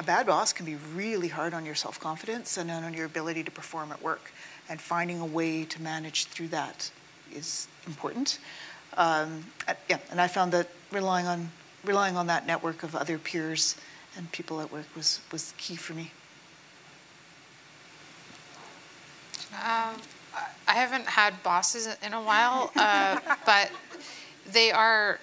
S7: bad boss can be really hard on your self-confidence and on your ability to perform at work. And finding a way to manage through that is important. And I found that relying on that network of other peers and people at work was key for me.
S11: I haven't had bosses in a while, but they are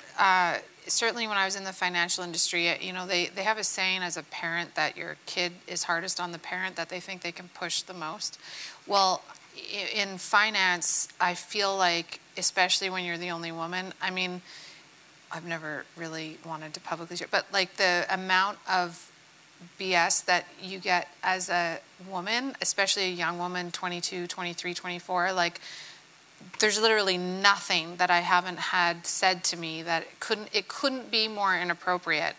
S11: certainly when I was in the financial industry. You know, they have a saying as a parent that your kid is hardest on the parent that they think they can push the most. Well, in finance, I feel like, especially when you're the only woman, I mean, I've never really wanted to publicly share, but like the amount of BS that you get as a woman, especially a young woman, 22, 23, 24, like there's literally nothing that I haven't had said to me that it couldn't be more inappropriate.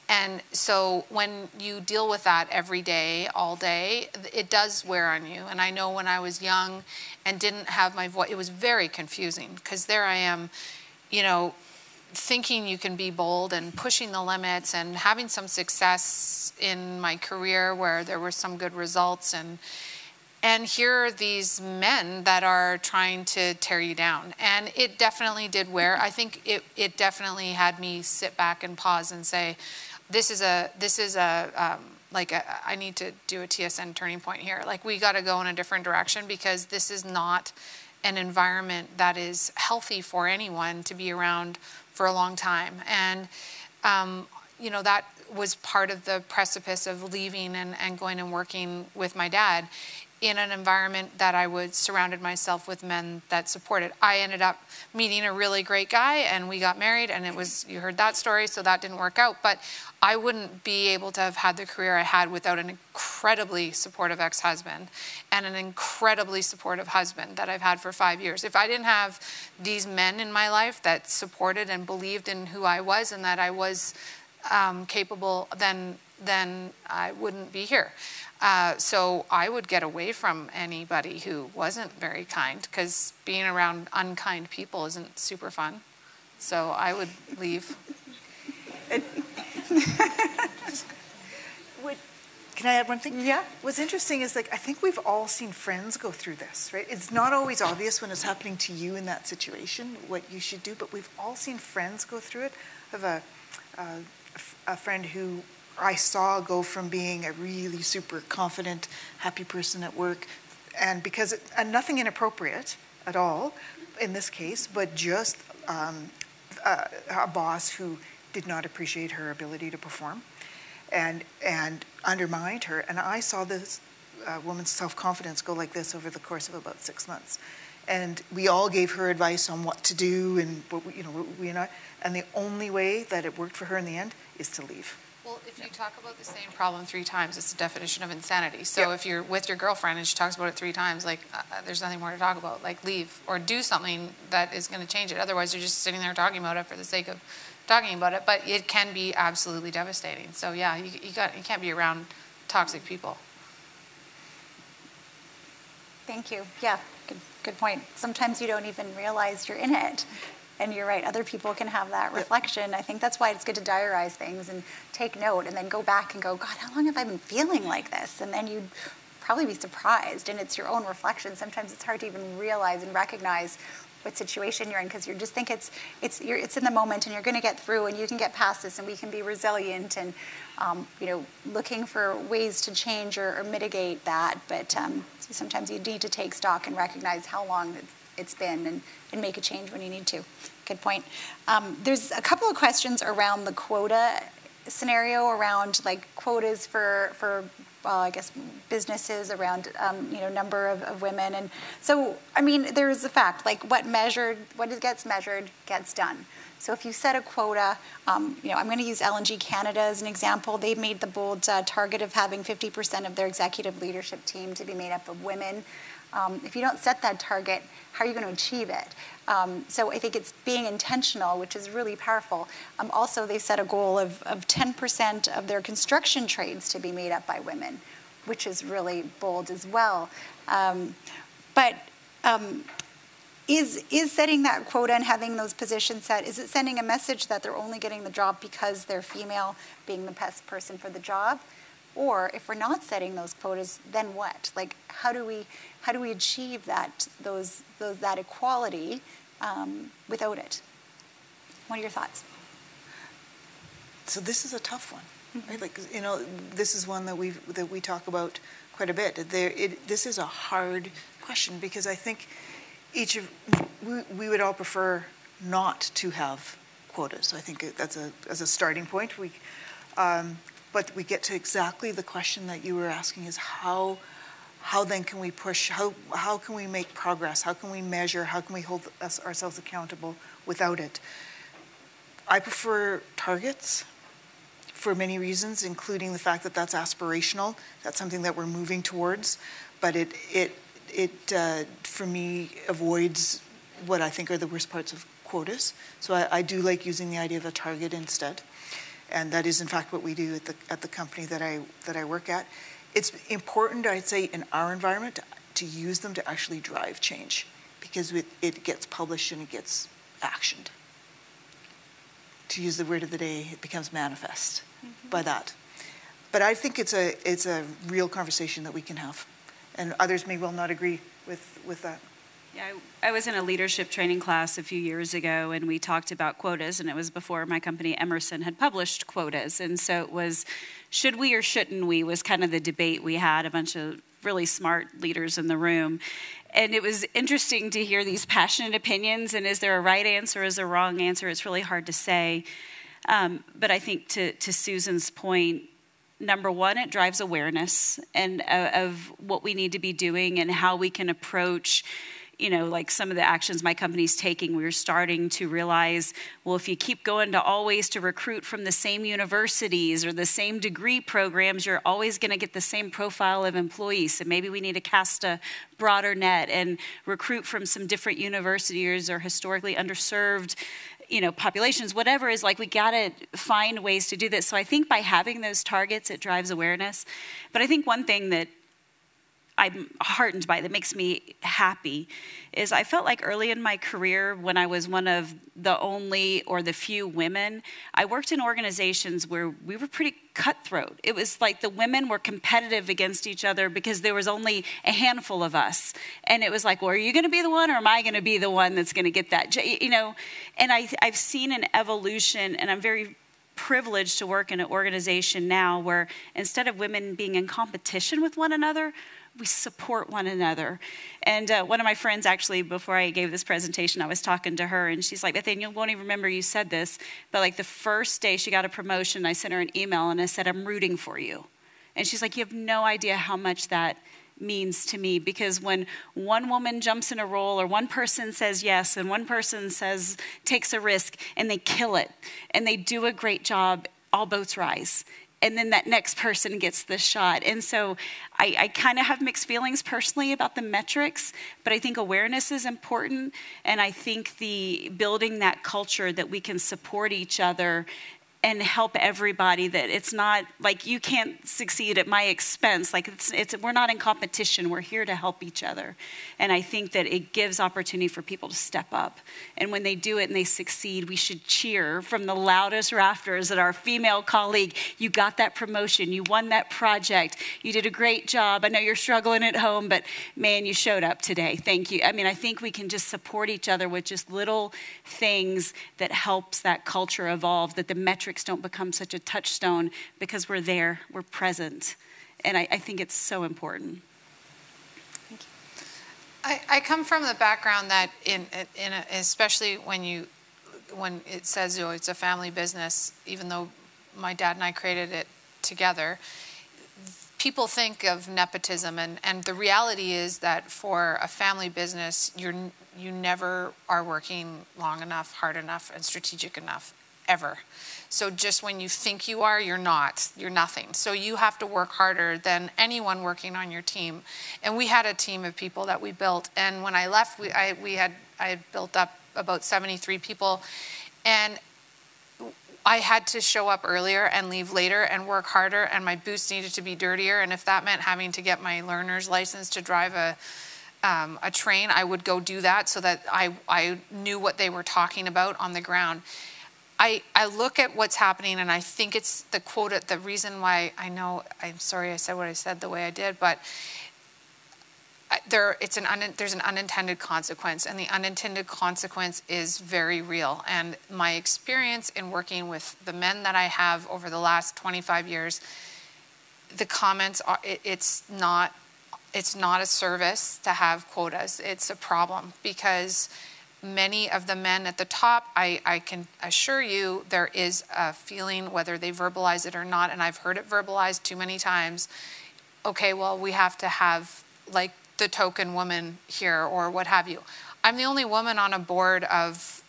S11: And so when you deal with that every day, all day, it does wear on you. And I know when I was young and didn't have my voice, it was very confusing because there I am, you know, thinking you can be bold and pushing the limits and having some success in my career where there were some good results. And here are these men that are trying to tear you down. And it definitely did wear. I think it definitely had me sit back and pause and say, I need to do a TSN turning point here. Like, we got to go in a different direction because this is not an environment that is healthy for anyone to be around for a long time. And, you know, that was part of the precipice of leaving and going and working with my dad in an environment that I would surrounded myself with men that supported. I ended up meeting a really great guy and we got married, and you heard that story, so that didn't work out. But I wouldn't be able to have had the career I had without an incredibly supportive ex-husband and an incredibly supportive husband that I've had for 5 years. If I didn't have these men in my life that supported and believed in who I was and that I was capable, then I wouldn't be here. So I would get away from anybody who wasn't very kind, because being around unkind people isn't super fun. So I would leave.
S7: Can I add one thing? Yeah. What's interesting is, like, I think we've all seen friends go through this, right? It's not always obvious when it's happening to you in that situation what you should do, but we've all seen friends go through it. have a friend who I saw go from being a really super confident, happy person at work, and nothing inappropriate at all in this case, but just a boss who did not appreciate her ability to perform and undermined her. And I saw this woman's self-confidence go like this over the course of about 6 months. And we all gave her advice on what to do and and the only way that it worked for her in the end is to leave.
S11: Well, if you talk about the same problem 3 times, it's the definition of insanity. So if you're with your girlfriend and she talks about it 3 times, like there's nothing more to talk about. Like leave or do something that is going to change it. Otherwise, you're just sitting there talking about it for the sake of talking about it. But it can be absolutely devastating. So yeah, you can't be around toxic people.
S4: Thank you. Yeah, good point. Sometimes you don't even realize you're in it. And you're right, other people can have that reflection. I think that's why it's good to diarize things and take note and then go back and go, God, how long have I been feeling like this? And then you'd probably be surprised. And it's your own reflection. Sometimes it's hard to even realize and recognize what situation you're in because you just think it's in the moment and you're going to get through and you can get past this and we can be resilient and looking for ways to change or mitigate that. But sometimes you need to take stock and recognize how long it's been and make a change when you need to. Good point. There's a couple of questions around the quota scenario, around like quotas for I guess businesses, around number of women. And so, I mean, there's the fact, like what gets measured gets done. So if you set a quota, I'm going to use LNG Canada as an example. They've made the bold target of having 50% of their executive leadership team to be made up of women. If you don't set that target, how are you going to achieve it? So I think it's being intentional, which is really powerful. Also, they set a goal of 10% of their construction trades to be made up by women, which is really bold as well. Is setting that quota and having those positions set, is it sending a message that they're only getting the job because they're female, being the best person for the job? Or if we're not setting those quotas, then what? Like, how do we achieve that equality without it? What are your thoughts?
S7: So this is a tough one, right? Like this is one that we talk about quite a bit. This is a hard question because I think we would all prefer not to have quotas. I think that's as a starting point. But we get to exactly the question that you were asking is how then can we push, how can we make progress, how can we measure, how can we hold ourselves accountable without it? I prefer targets for many reasons, including the fact that that's aspirational, that's something that we're moving towards, but it for me avoids what I think are the worst parts of quotas. So I do like using the idea of a target instead. And that is, in fact, what we do at the company that I work at. It's important, I'd say, in our environment to use them to actually drive change because it gets published and it gets actioned. To use the word of the day, it becomes manifest by that. But I think it's a real conversation that we can have, and others may well not agree with that.
S9: Yeah, I was in a leadership training class a few years ago, and we talked about quotas, and it was before my company Emerson had published quotas. And so it was, should we or shouldn't we, was kind of the debate we had, a bunch of really smart leaders in the room. And it was interesting to hear these passionate opinions, and is there a right answer, is there a wrong answer? It's really hard to say. But I think to Susan's point, number one, it drives awareness and of what we need to be doing and how we can approach like some of the actions my company's taking. We're starting to realize, well, if you keep going to always to recruit from the same universities or the same degree programs, you're always going to get the same profile of employees. So maybe we need to cast a broader net and recruit from some different universities or historically underserved populations, whatever is, like, we got to find ways to do this. So I think by having those targets, it drives awareness. But I think one thing that I'm heartened by, that makes me happy, is I felt like early in my career, when I was one of the only or the few women, I worked in organizations where we were pretty cutthroat. It was like the women were competitive against each other because there was only a handful of us. And it was like, well, are you going to be the one, or am I going to be the one that's going to get that? You know, and I've seen an evolution, and I'm very privileged to work in an organization now where instead of women being in competition with one another, we support one another. And one of my friends, actually, before I gave this presentation, I was talking to her, and she's like, Bethany, you won't even remember you said this, but like the first day she got a promotion, I sent her an email and I said, I'm rooting for you. And she's like, you have no idea how much that means to me, because when one woman jumps in a role, or one person says yes and one person takes a risk, and they kill it and they do a great job, all boats rise. And then that next person gets the shot. And so I kind of have mixed feelings personally about the metrics, but I think awareness is important. And I think the building that culture that we can support each other and help everybody, that it's not like you can't succeed at my expense. Like we're not in competition. We're here to help each other. And I think that it gives opportunity for people to step up. And when they do it and they succeed, we should cheer from the loudest rafters at our female colleague. You got that promotion. You won that project. You did a great job. I know you're struggling at home, but man, you showed up today. Thank you. I mean, I think we can just support each other with just little things that helps that culture evolve, that the metrics don't become such a touchstone, because we're there, we're present. And I think it's so important.
S11: Thank you. I come from the background that especially when it says, you know, it's a family business, even though my dad and I created it together, people think of nepotism, and the reality is that for a family business, you never are working long enough, hard enough, and strategic enough, ever. So just when you think you are, you're not. You're nothing. So you have to work harder than anyone working on your team. And we had a team of people that we built. And when I left, I had built up about 73 people. And I had to show up earlier and leave later and work harder. And my boots needed to be dirtier. And if that meant having to get my learner's license to drive a train, I would go do that so that I knew what they were talking about on the ground. I look at what's happening, and I think it's the quota, the reason why I'm sorry I said what I said the way I did, but there's an unintended consequence, and the unintended consequence is very real. And my experience in working with the men that I have over the last 25 years, the comments are, it's not a service to have quotas. It's a problem, because many of the men at the top, I can assure you, there is a feeling, whether they verbalize it or not, and I've heard it verbalized too many times, okay, well, we have to have like the token woman here or what have you. I'm the only woman on a board of,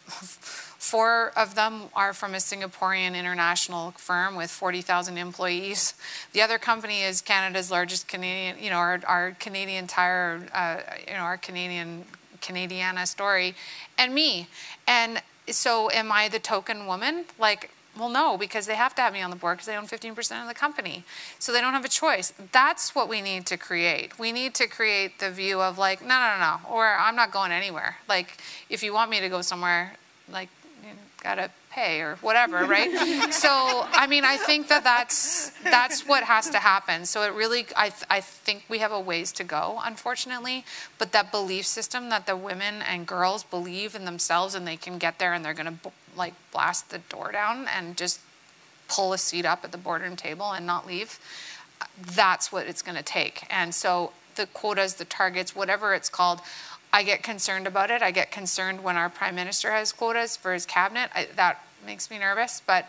S11: 4 of them are from a Singaporean international firm with 40,000 employees. The other company is Canada's largest Canadian, our Canadian Tire, our Canadiana story, and me. And so am I the token woman? Like, well, no, because they have to have me on the board because they own 15% of the company. So they don't have a choice. That's what we need to create. We need to create the view of like, no, or I'm not going anywhere. Like, if you want me to go somewhere, like, gotta pay or whatever, right? So, I mean, I think that's what has to happen. So it really, I think we have a ways to go, unfortunately, but that belief system that the women and girls believe in themselves and they can get there and they're gonna like blast the door down and just pull a seat up at the boardroom table and not leave, that's what it's gonna take. And so the quotas, the targets, whatever it's called, I get concerned about it. I get concerned when our prime minister has quotas for his cabinet. That makes me nervous, but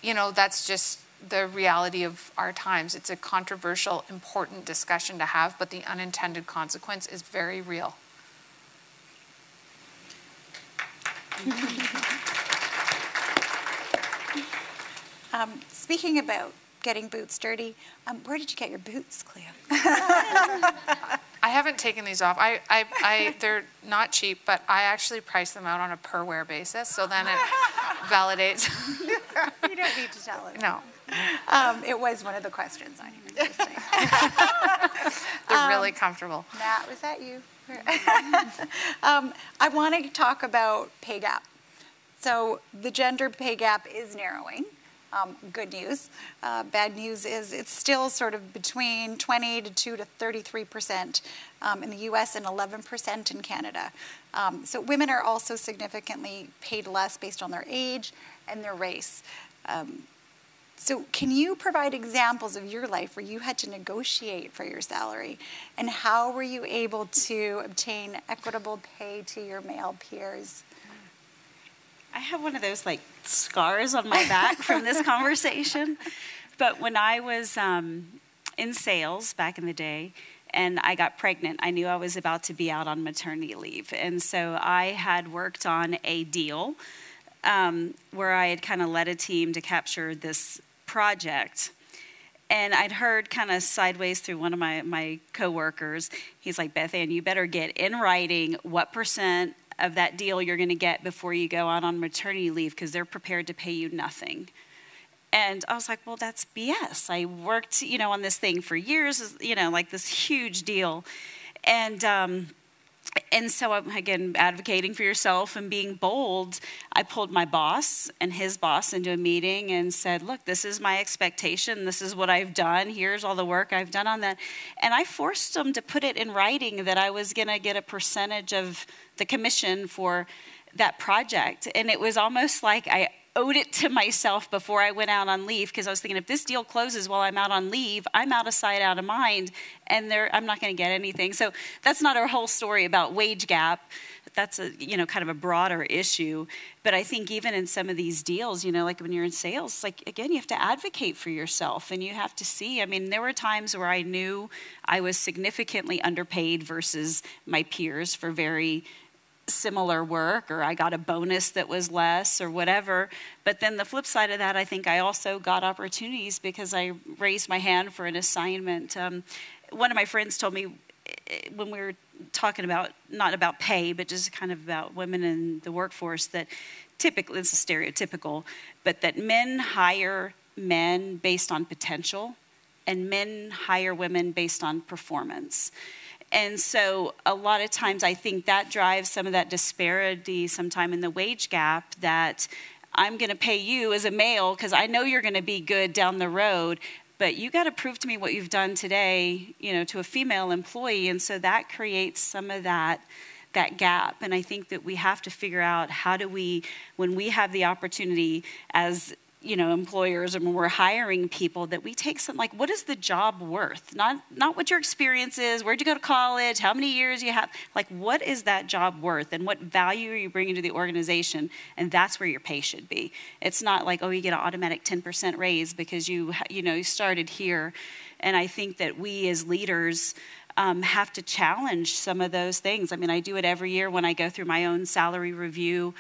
S11: that's just the reality of our times. It's a controversial, important discussion to have, but the unintended consequence is very real.
S4: Speaking about getting boots dirty, where did you get your boots, Cleo?
S11: I haven't taken these off. They're not cheap, but I actually price them out on a per wear basis, so then it validates.
S4: You don't need to tell us.
S11: No.
S4: It was one of the questions on here.
S11: They're really comfortable.
S4: Matt, was that you? I want to talk about pay gap. So the gender pay gap is narrowing. Good news. Bad news is it's still sort of between 22 to 33% in the US and 11% in Canada. So women are also significantly paid less based on their age and their race. So can you provide examples of your life where you had to negotiate for your salary, and how were you able to obtain equitable pay to your male peers?
S9: I have one of those like scars on my back from this conversation. But when I was in sales back in the day and I got pregnant, I knew I was about to be out on maternity leave. And so I had worked on a deal where I had kind of led a team to capture this project. And I'd heard kind of sideways through one of my coworkers, he's like, Beth Ann, you better get in writing what % of that deal you're going to get before you go out on maternity leave, because they're prepared to pay you nothing. And I was like, well, that's BS. I worked, on this thing for years, like this huge deal. And so, again, advocating for yourself and being bold, I pulled my boss and his boss into a meeting and said, look, this is my expectation. This is what I've done. Here's all the work I've done on that. And I forced them to put it in writing that I was going to get a percentage of the commission for that project. And it was almost like I owed it to myself before I went out on leave, because I was thinking, if this deal closes while I'm out on leave, I'm out of sight, out of mind, and I'm not going to get anything. So that's not our whole story about wage gap. That's a kind of a broader issue. But I think even in some of these deals, like when you're in sales, like again, you have to advocate for yourself, and you have to see. I mean, there were times where I knew I was significantly underpaid versus my peers for very similar work, or I got a bonus that was less or whatever. But then the flip side of that, I think I also got opportunities because I raised my hand for an assignment. One of my friends told me when we were talking about, not about pay, but just kind of about women in the workforce, that typically, it's stereotypical, but that men hire men based on potential and men hire women based on performance. And so a lot of times I think that drives some of that disparity sometime in the wage gap, that I'm going to pay you as a male because I know you're going to be good down the road, but you got to prove to me what you've done today, to a female employee. And so that creates some of that gap. And I think that we have to figure out, how do we, when we have the opportunity as employers, and when we're hiring people, that we take some, like, what is the job worth? Not what your experience is, where'd you go to college, how many years you have, like, what is that job worth, and what value are you bringing to the organization? And that's where your pay should be. It's not like, oh, you get an automatic 10% raise because you started here. And I think that we as leaders have to challenge some of those things. I mean, I do it every year when I go through my own salary review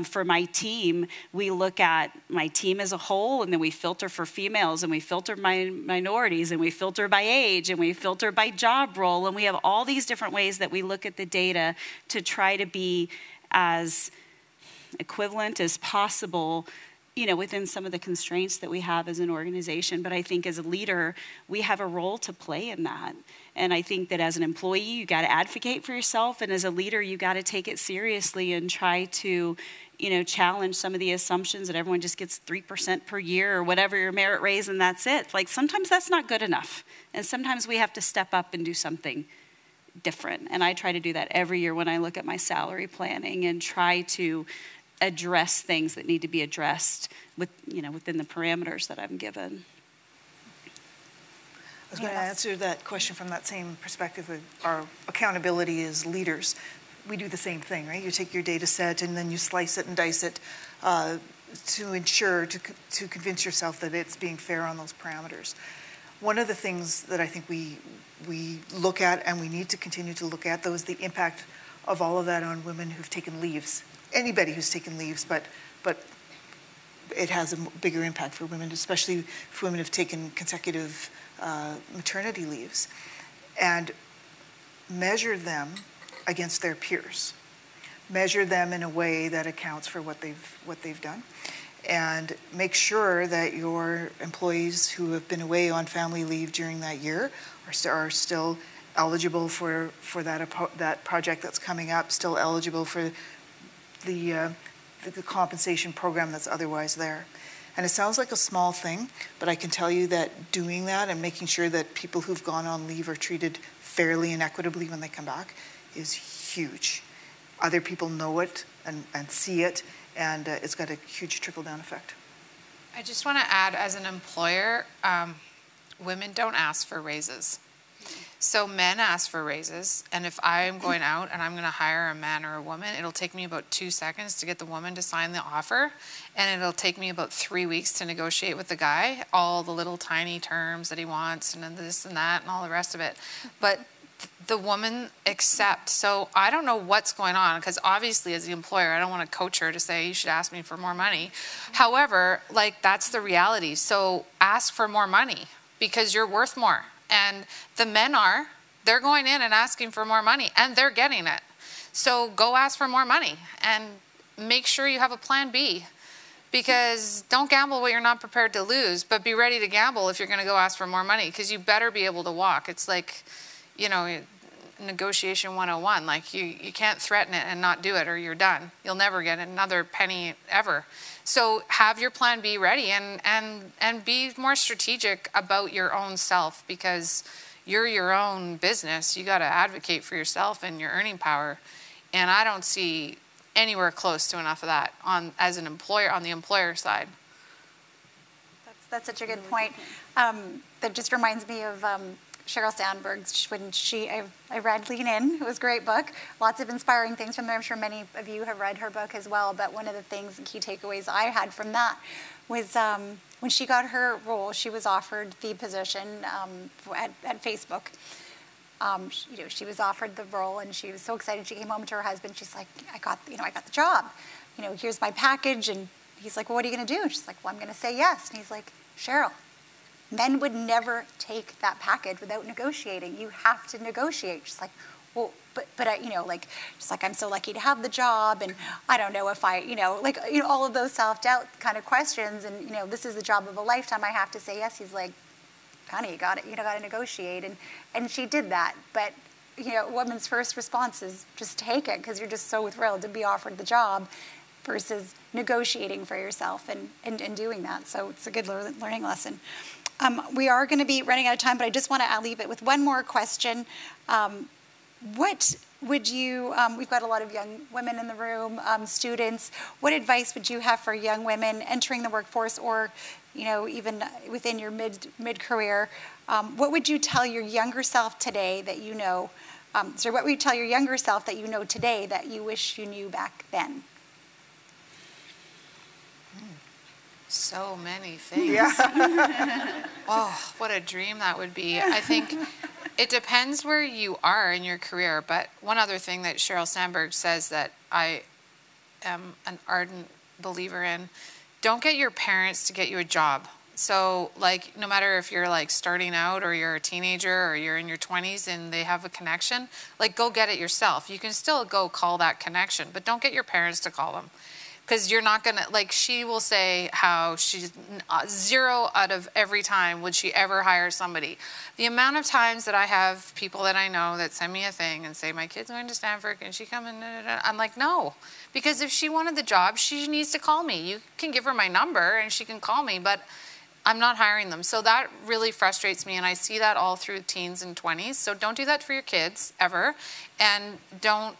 S9: for my team. We look at my team as a whole, and then we filter for females, and we filter minorities, and we filter by age, and we filter by job role, and we have all these different ways that we look at the data to try to be as equivalent as possible, within some of the constraints that we have as an organization. But I think as a leader, we have a role to play in that. And I think that as an employee, you got to advocate for yourself. And as a leader, you got to take it seriously and try to, challenge some of the assumptions that everyone just gets 3% per year or whatever your merit raise, and that's it. Like, sometimes that's not good enough. And sometimes we have to step up and do something different. And I try to do that every year when I look at my salary planning and try to address things that need to be addressed within the parameters that I'm given.
S7: I was going to answer that question from that same perspective of our accountability as leaders. We do the same thing, right? You take your data set and then you slice it and dice it to ensure, to convince yourself that it's being fair on those parameters. One of the things that I think we look at, and we need to continue to look at, though, is the impact of all of that on women who've taken leaves. Anybody who's taken leaves, but it has a bigger impact for women, especially if women have taken consecutive maternity leaves, and measure them against their peers. Measure them in a way that accounts for what they've done, and make sure that your employees who have been away on family leave during that year are still eligible for that project that's coming up, still eligible for the compensation program that's otherwise there. And it sounds like a small thing, but I can tell you that doing that and making sure that people who've gone on leave are treated fairly and equitably when they come back is huge. Other people know it and see it, and it's got a huge trickle-down effect.
S11: I just want to add, as an employer, women don't ask for raises. So men ask for raises, and if I'm going out and I'm going to hire a man or a woman, it'll take me about 2 seconds to get the woman to sign the offer, and it'll take me about 3 weeks to negotiate with the guy all the little tiny terms that he wants, and then this and that and all the rest of it. But the woman accepts. So I don't know what's going on, because obviously as the employer, I don't want to coach her to say you should ask me for more money. However, like, that's the reality. So ask for more money because you're worth more. And the men they're going in and asking for more money, and they're getting it. So go ask for more money and make sure you have a plan B, because don't gamble what you're not prepared to lose, but be ready to gamble if you're going to go ask for more money, because you better be able to walk. It's like, you know, negotiation 101. Like, you can't threaten it and not do it, or you're done. You'll never get another penny ever. So have your plan B ready, and be more strategic about your own self, because you're your own business. You got to advocate for yourself and your earning power. And I don't see anywhere close to enough of that as an employer, on the employer side.
S4: That's such a good point. That just reminds me of Sheryl Sandberg's, when I read Lean In. It was a great book. Lots of inspiring things from there. I'm sure many of you have read her book as well. But one of the things and key takeaways I had from that was when she got her role, she was offered the position at Facebook. She was offered the role, and she was so excited. She came home to her husband. She's like, I got the job. Here's my package. And he's like, well, what are you going to do? And she's like, well, I'm going to say yes. And he's like, Sheryl, men would never take that package without negotiating. You have to negotiate. She's like, well, but she's like, I'm so lucky to have the job, and I don't know if all of those self-doubt kind of questions, and this is the job of a lifetime. I have to say yes. He's like, honey, you got to negotiate, and she did that. But a woman's first response is just take it, because you're just so thrilled to be offered the job, versus negotiating for yourself and doing that. So it's a good learning lesson. We are going to be running out of time, but I just want to leave it with one more question. What would you, we've got a lot of young women in the room, students, what advice would you have for young women entering the workforce, or even within your mid-career? What would you tell your younger self today that what would you tell your younger self that you know today that you wish you knew back then?
S11: So many things.
S7: Yeah.
S11: Oh, what a dream that would be. I think it depends where you are in your career. But one other thing that Sheryl Sandberg says that I am an ardent believer in, don't get your parents to get you a job. So, like, no matter if you're like starting out, or you're a teenager, or you're in your 20s and they have a connection, like, go get it yourself. You can still go call that connection, but don't get your parents to call them. Because you're not going to, like, she will say how she's 0 out of every time would she ever hire somebody. The amount of times that I have people that I know that send me a thing and say, my kid's going to Stanford, can she come in? I'm like, no. Because if she wanted the job, she needs to call me. You can give her my number and she can call me, but I'm not hiring them. So that really frustrates me, and I see that all through teens and 20s. So don't do that for your kids, ever. And don't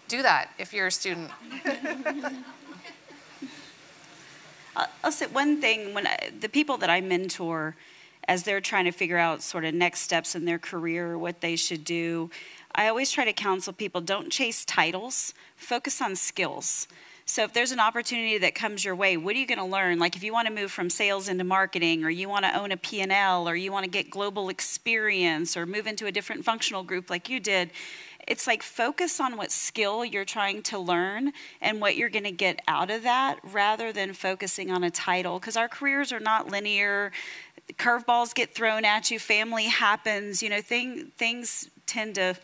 S11: do that if you're a student.
S9: I'll say one thing, the people that I mentor, as they're trying to figure out sort of next steps in their career, what they should do, I always try to counsel people, don't chase titles, focus on skills. So if there's an opportunity that comes your way, what are you going to learn? Like, if you want to move from sales into marketing, or you want to own a P&L, or you want to get global experience, or move into a different functional group like you did, it's like, focus on what skill you're trying to learn and what you're going to get out of that, rather than focusing on a title, because our careers are not linear. curveballs get thrown at you, family happens, things tend to,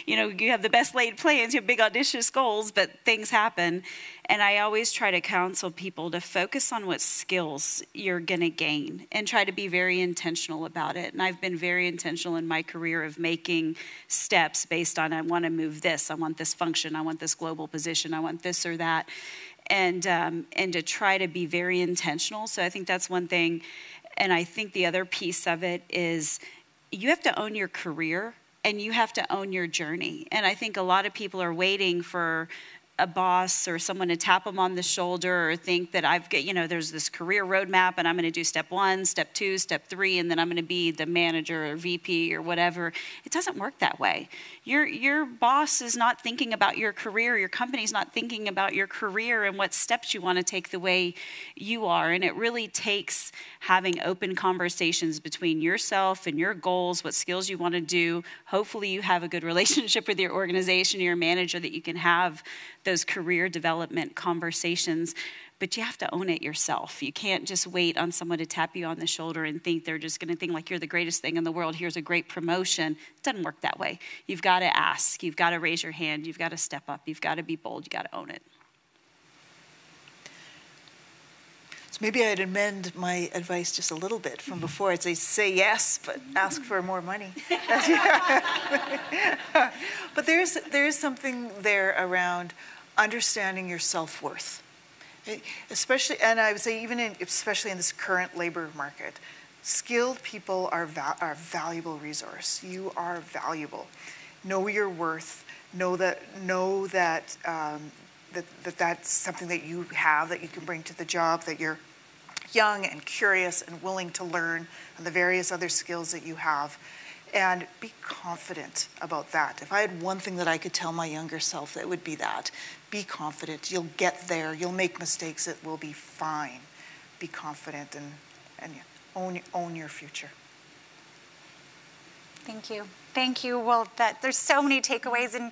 S9: you have the best laid plans, you have big audacious goals, but things happen. And I always try to counsel people to focus on what skills you're going to gain and try to be very intentional about it. And I've been very intentional in my career of making steps based on, I want to move this, I want this function, I want this global position, I want this or that. And to try to be very intentional. So I think that's one thing. And I think the other piece of it is you have to own your career and you have to own your journey. And I think a lot of people are waiting for a boss or someone to tap them on the shoulder or think that I've got, there's this career roadmap and I'm going to do step 1, step 2, step 3, and then I'm going to be the manager or VP or whatever. It doesn't work that way. Your boss is not thinking about your career. Your company's not thinking about your career and what steps you want to take the way you are. And it really takes having open conversations between yourself and your goals, what skills you want to do. Hopefully you have a good relationship with your organization, your manager, that you can have those career development conversations, but you have to own it yourself. You can't just wait on someone to tap you on the shoulder and think they're just going to think like you're the greatest thing in the world. Here's a great promotion. It doesn't work that way. You've got to ask. You've got to raise your hand. You've got to step up. You've got to be bold. You've got to own it.
S7: So maybe I'd amend my advice just a little bit from before. I'd say yes, but ask for more money. But there's something there around understanding your self-worth. Especially, and I would say especially in this current labor market, skilled people are a valuable resource. You are valuable. Know your worth. Know that that's something that you have, that you can bring to the job, that you're young and curious and willing to learn, and the various other skills that you have. And be confident about that. If I had one thing that I could tell my younger self, it would be that. Be confident. You'll get there. You'll make mistakes. It will be fine. Be confident and own your future.
S4: Thank you. Thank you. Well, there's so many takeaways, and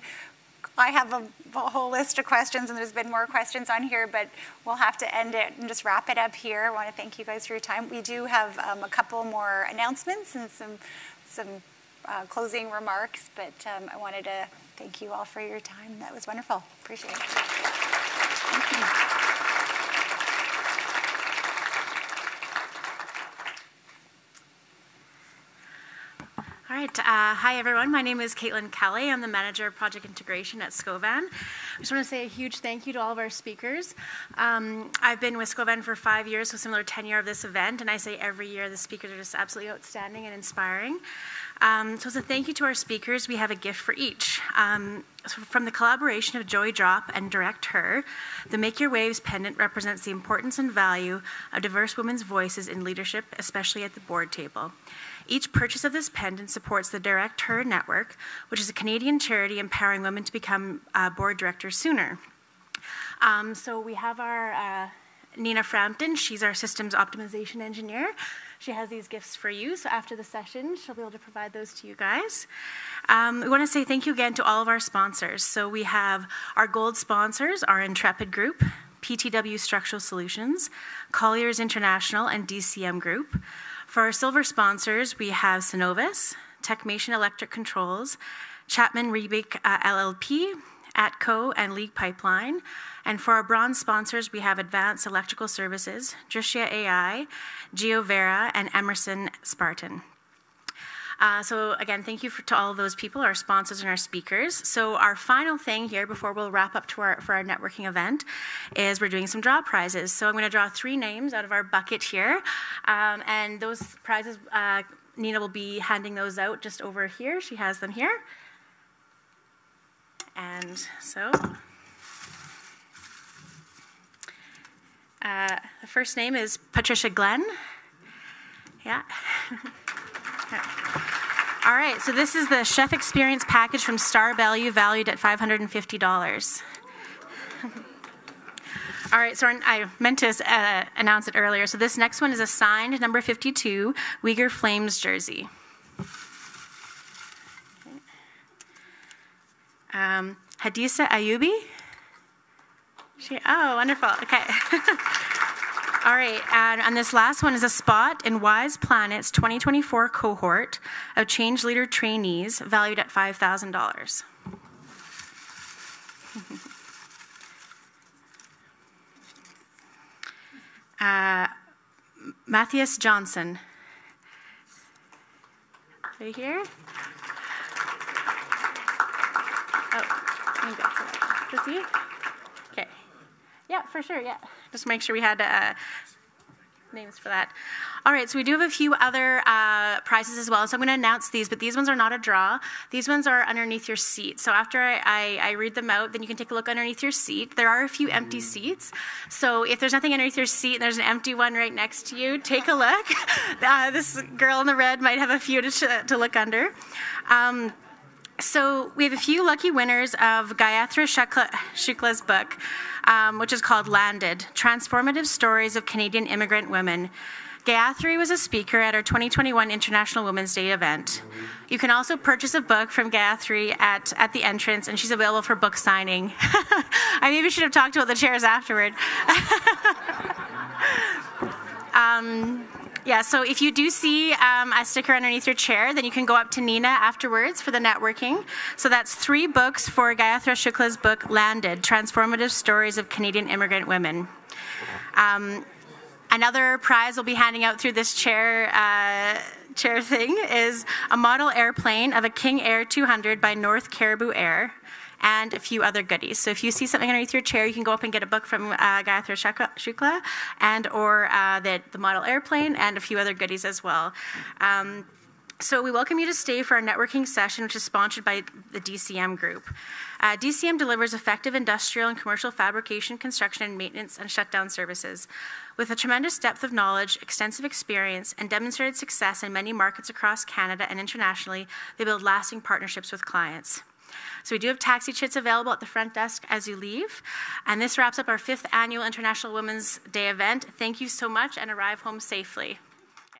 S4: I have a whole list of questions, and there's been more questions on here, but we'll have to end it and just wrap it up here. I want to thank you guys for your time. We do have a couple more announcements and some closing remarks, but I wanted to thank you all for your time. That was wonderful. Appreciate it. Thank you.
S13: All right. Hi, everyone. My name is Caitlin Kelly. I'm the Manager of Project Integration at Scovan. I just want to say a huge thank you to all of our speakers. I've been with Scovan for 5 years, so similar tenure of this event, and I say every year the speakers are just absolutely outstanding and inspiring. So as a thank you to our speakers, we have a gift for each. So from the collaboration of Joey Drop and Direct Her, the Make Your Waves pendant represents the importance and value of diverse women's voices in leadership, especially at the board table. Each purchase of this pendant supports the Direct Her Network, which is a Canadian charity empowering women to become board directors sooner. So we have our Nina Frampton. She's our systems optimization engineer. She has these gifts for you, so after the session, she'll be able to provide those to you guys. We want to say thank you again to all of our sponsors. So we have our gold sponsors, our Intrepid Group, PTW Structural Solutions, Colliers International, and DCM Group. For our silver sponsors, we have Synovus, Techmation Electric Controls, Chapman Rebick LLP, ATCO, and League Pipeline. And for our bronze sponsors, we have Advanced Electrical Services, Drishya AI, GeoVera, and Emerson Spartan. So again, thank you to all of those people, our sponsors and our speakers. So our final thing here before we'll wrap up for our networking event is we're doing some draw prizes. So I'm going to draw 3 names out of our bucket here. And those prizes, Nina will be handing those out just over here. She has them here. And so the first name is Patricia Glenn. Yeah. All right, so this is the Chef Experience Package from Star Value, valued at $550. All right, so I meant to announce it earlier. So this next one is a signed number 52 Uyghur Flames jersey. Hadisa Ayubi. Oh, wonderful. Okay. All right, and this last one is a spot in Wise Planet's 2024 cohort of Change Leader trainees valued at $5,000. Matthias Johnson. Right here. Oh, I think that's it. Does he? Okay. Yeah, for sure, yeah. Just make sure we had names for that. All right, so we do have a few other prizes as well, so I'm going to announce these, but these ones are not a draw. These ones are underneath your seat. So after I read them out, then you can take a look underneath your seat. There are a few empty seats, so if there's nothing underneath your seat and there's an empty one right next to you, take a look. This girl in the red might have a few to look under. So we have a few lucky winners of Gayatri Shukla's book, which is called Landed, Transformative Stories of Canadian Immigrant Women. Gayatri was a speaker at our 2021 International Women's Day event. You can also purchase a book from Gayatri at the entrance, and she's available for book signing. I maybe should have talked about the chairs afterward. Yeah, so if you do see a sticker underneath your chair, then you can go up to Nina afterwards for the networking. So that's 3 books for Gayatri Shukla's book, Landed, Transformative Stories of Canadian Immigrant Women. Another prize we'll be handing out through this chair thing is a model airplane of a King Air 200 by North Caribou Air, and a few other goodies. So if you see something underneath your chair, you can go up and get a book from Gayatri Shukla, and or the model airplane, and a few other goodies as well. So we welcome you to stay for our networking session, which is sponsored by the DCM Group. DCM delivers effective industrial and commercial fabrication, construction, and maintenance and shutdown services. With a tremendous depth of knowledge, extensive experience, and demonstrated success in many markets across Canada and internationally, they build lasting partnerships with clients. So we do have taxi chits available at the front desk as you leave. And this wraps up our 5th annual International Women's Day event. Thank you so much, and arrive home safely.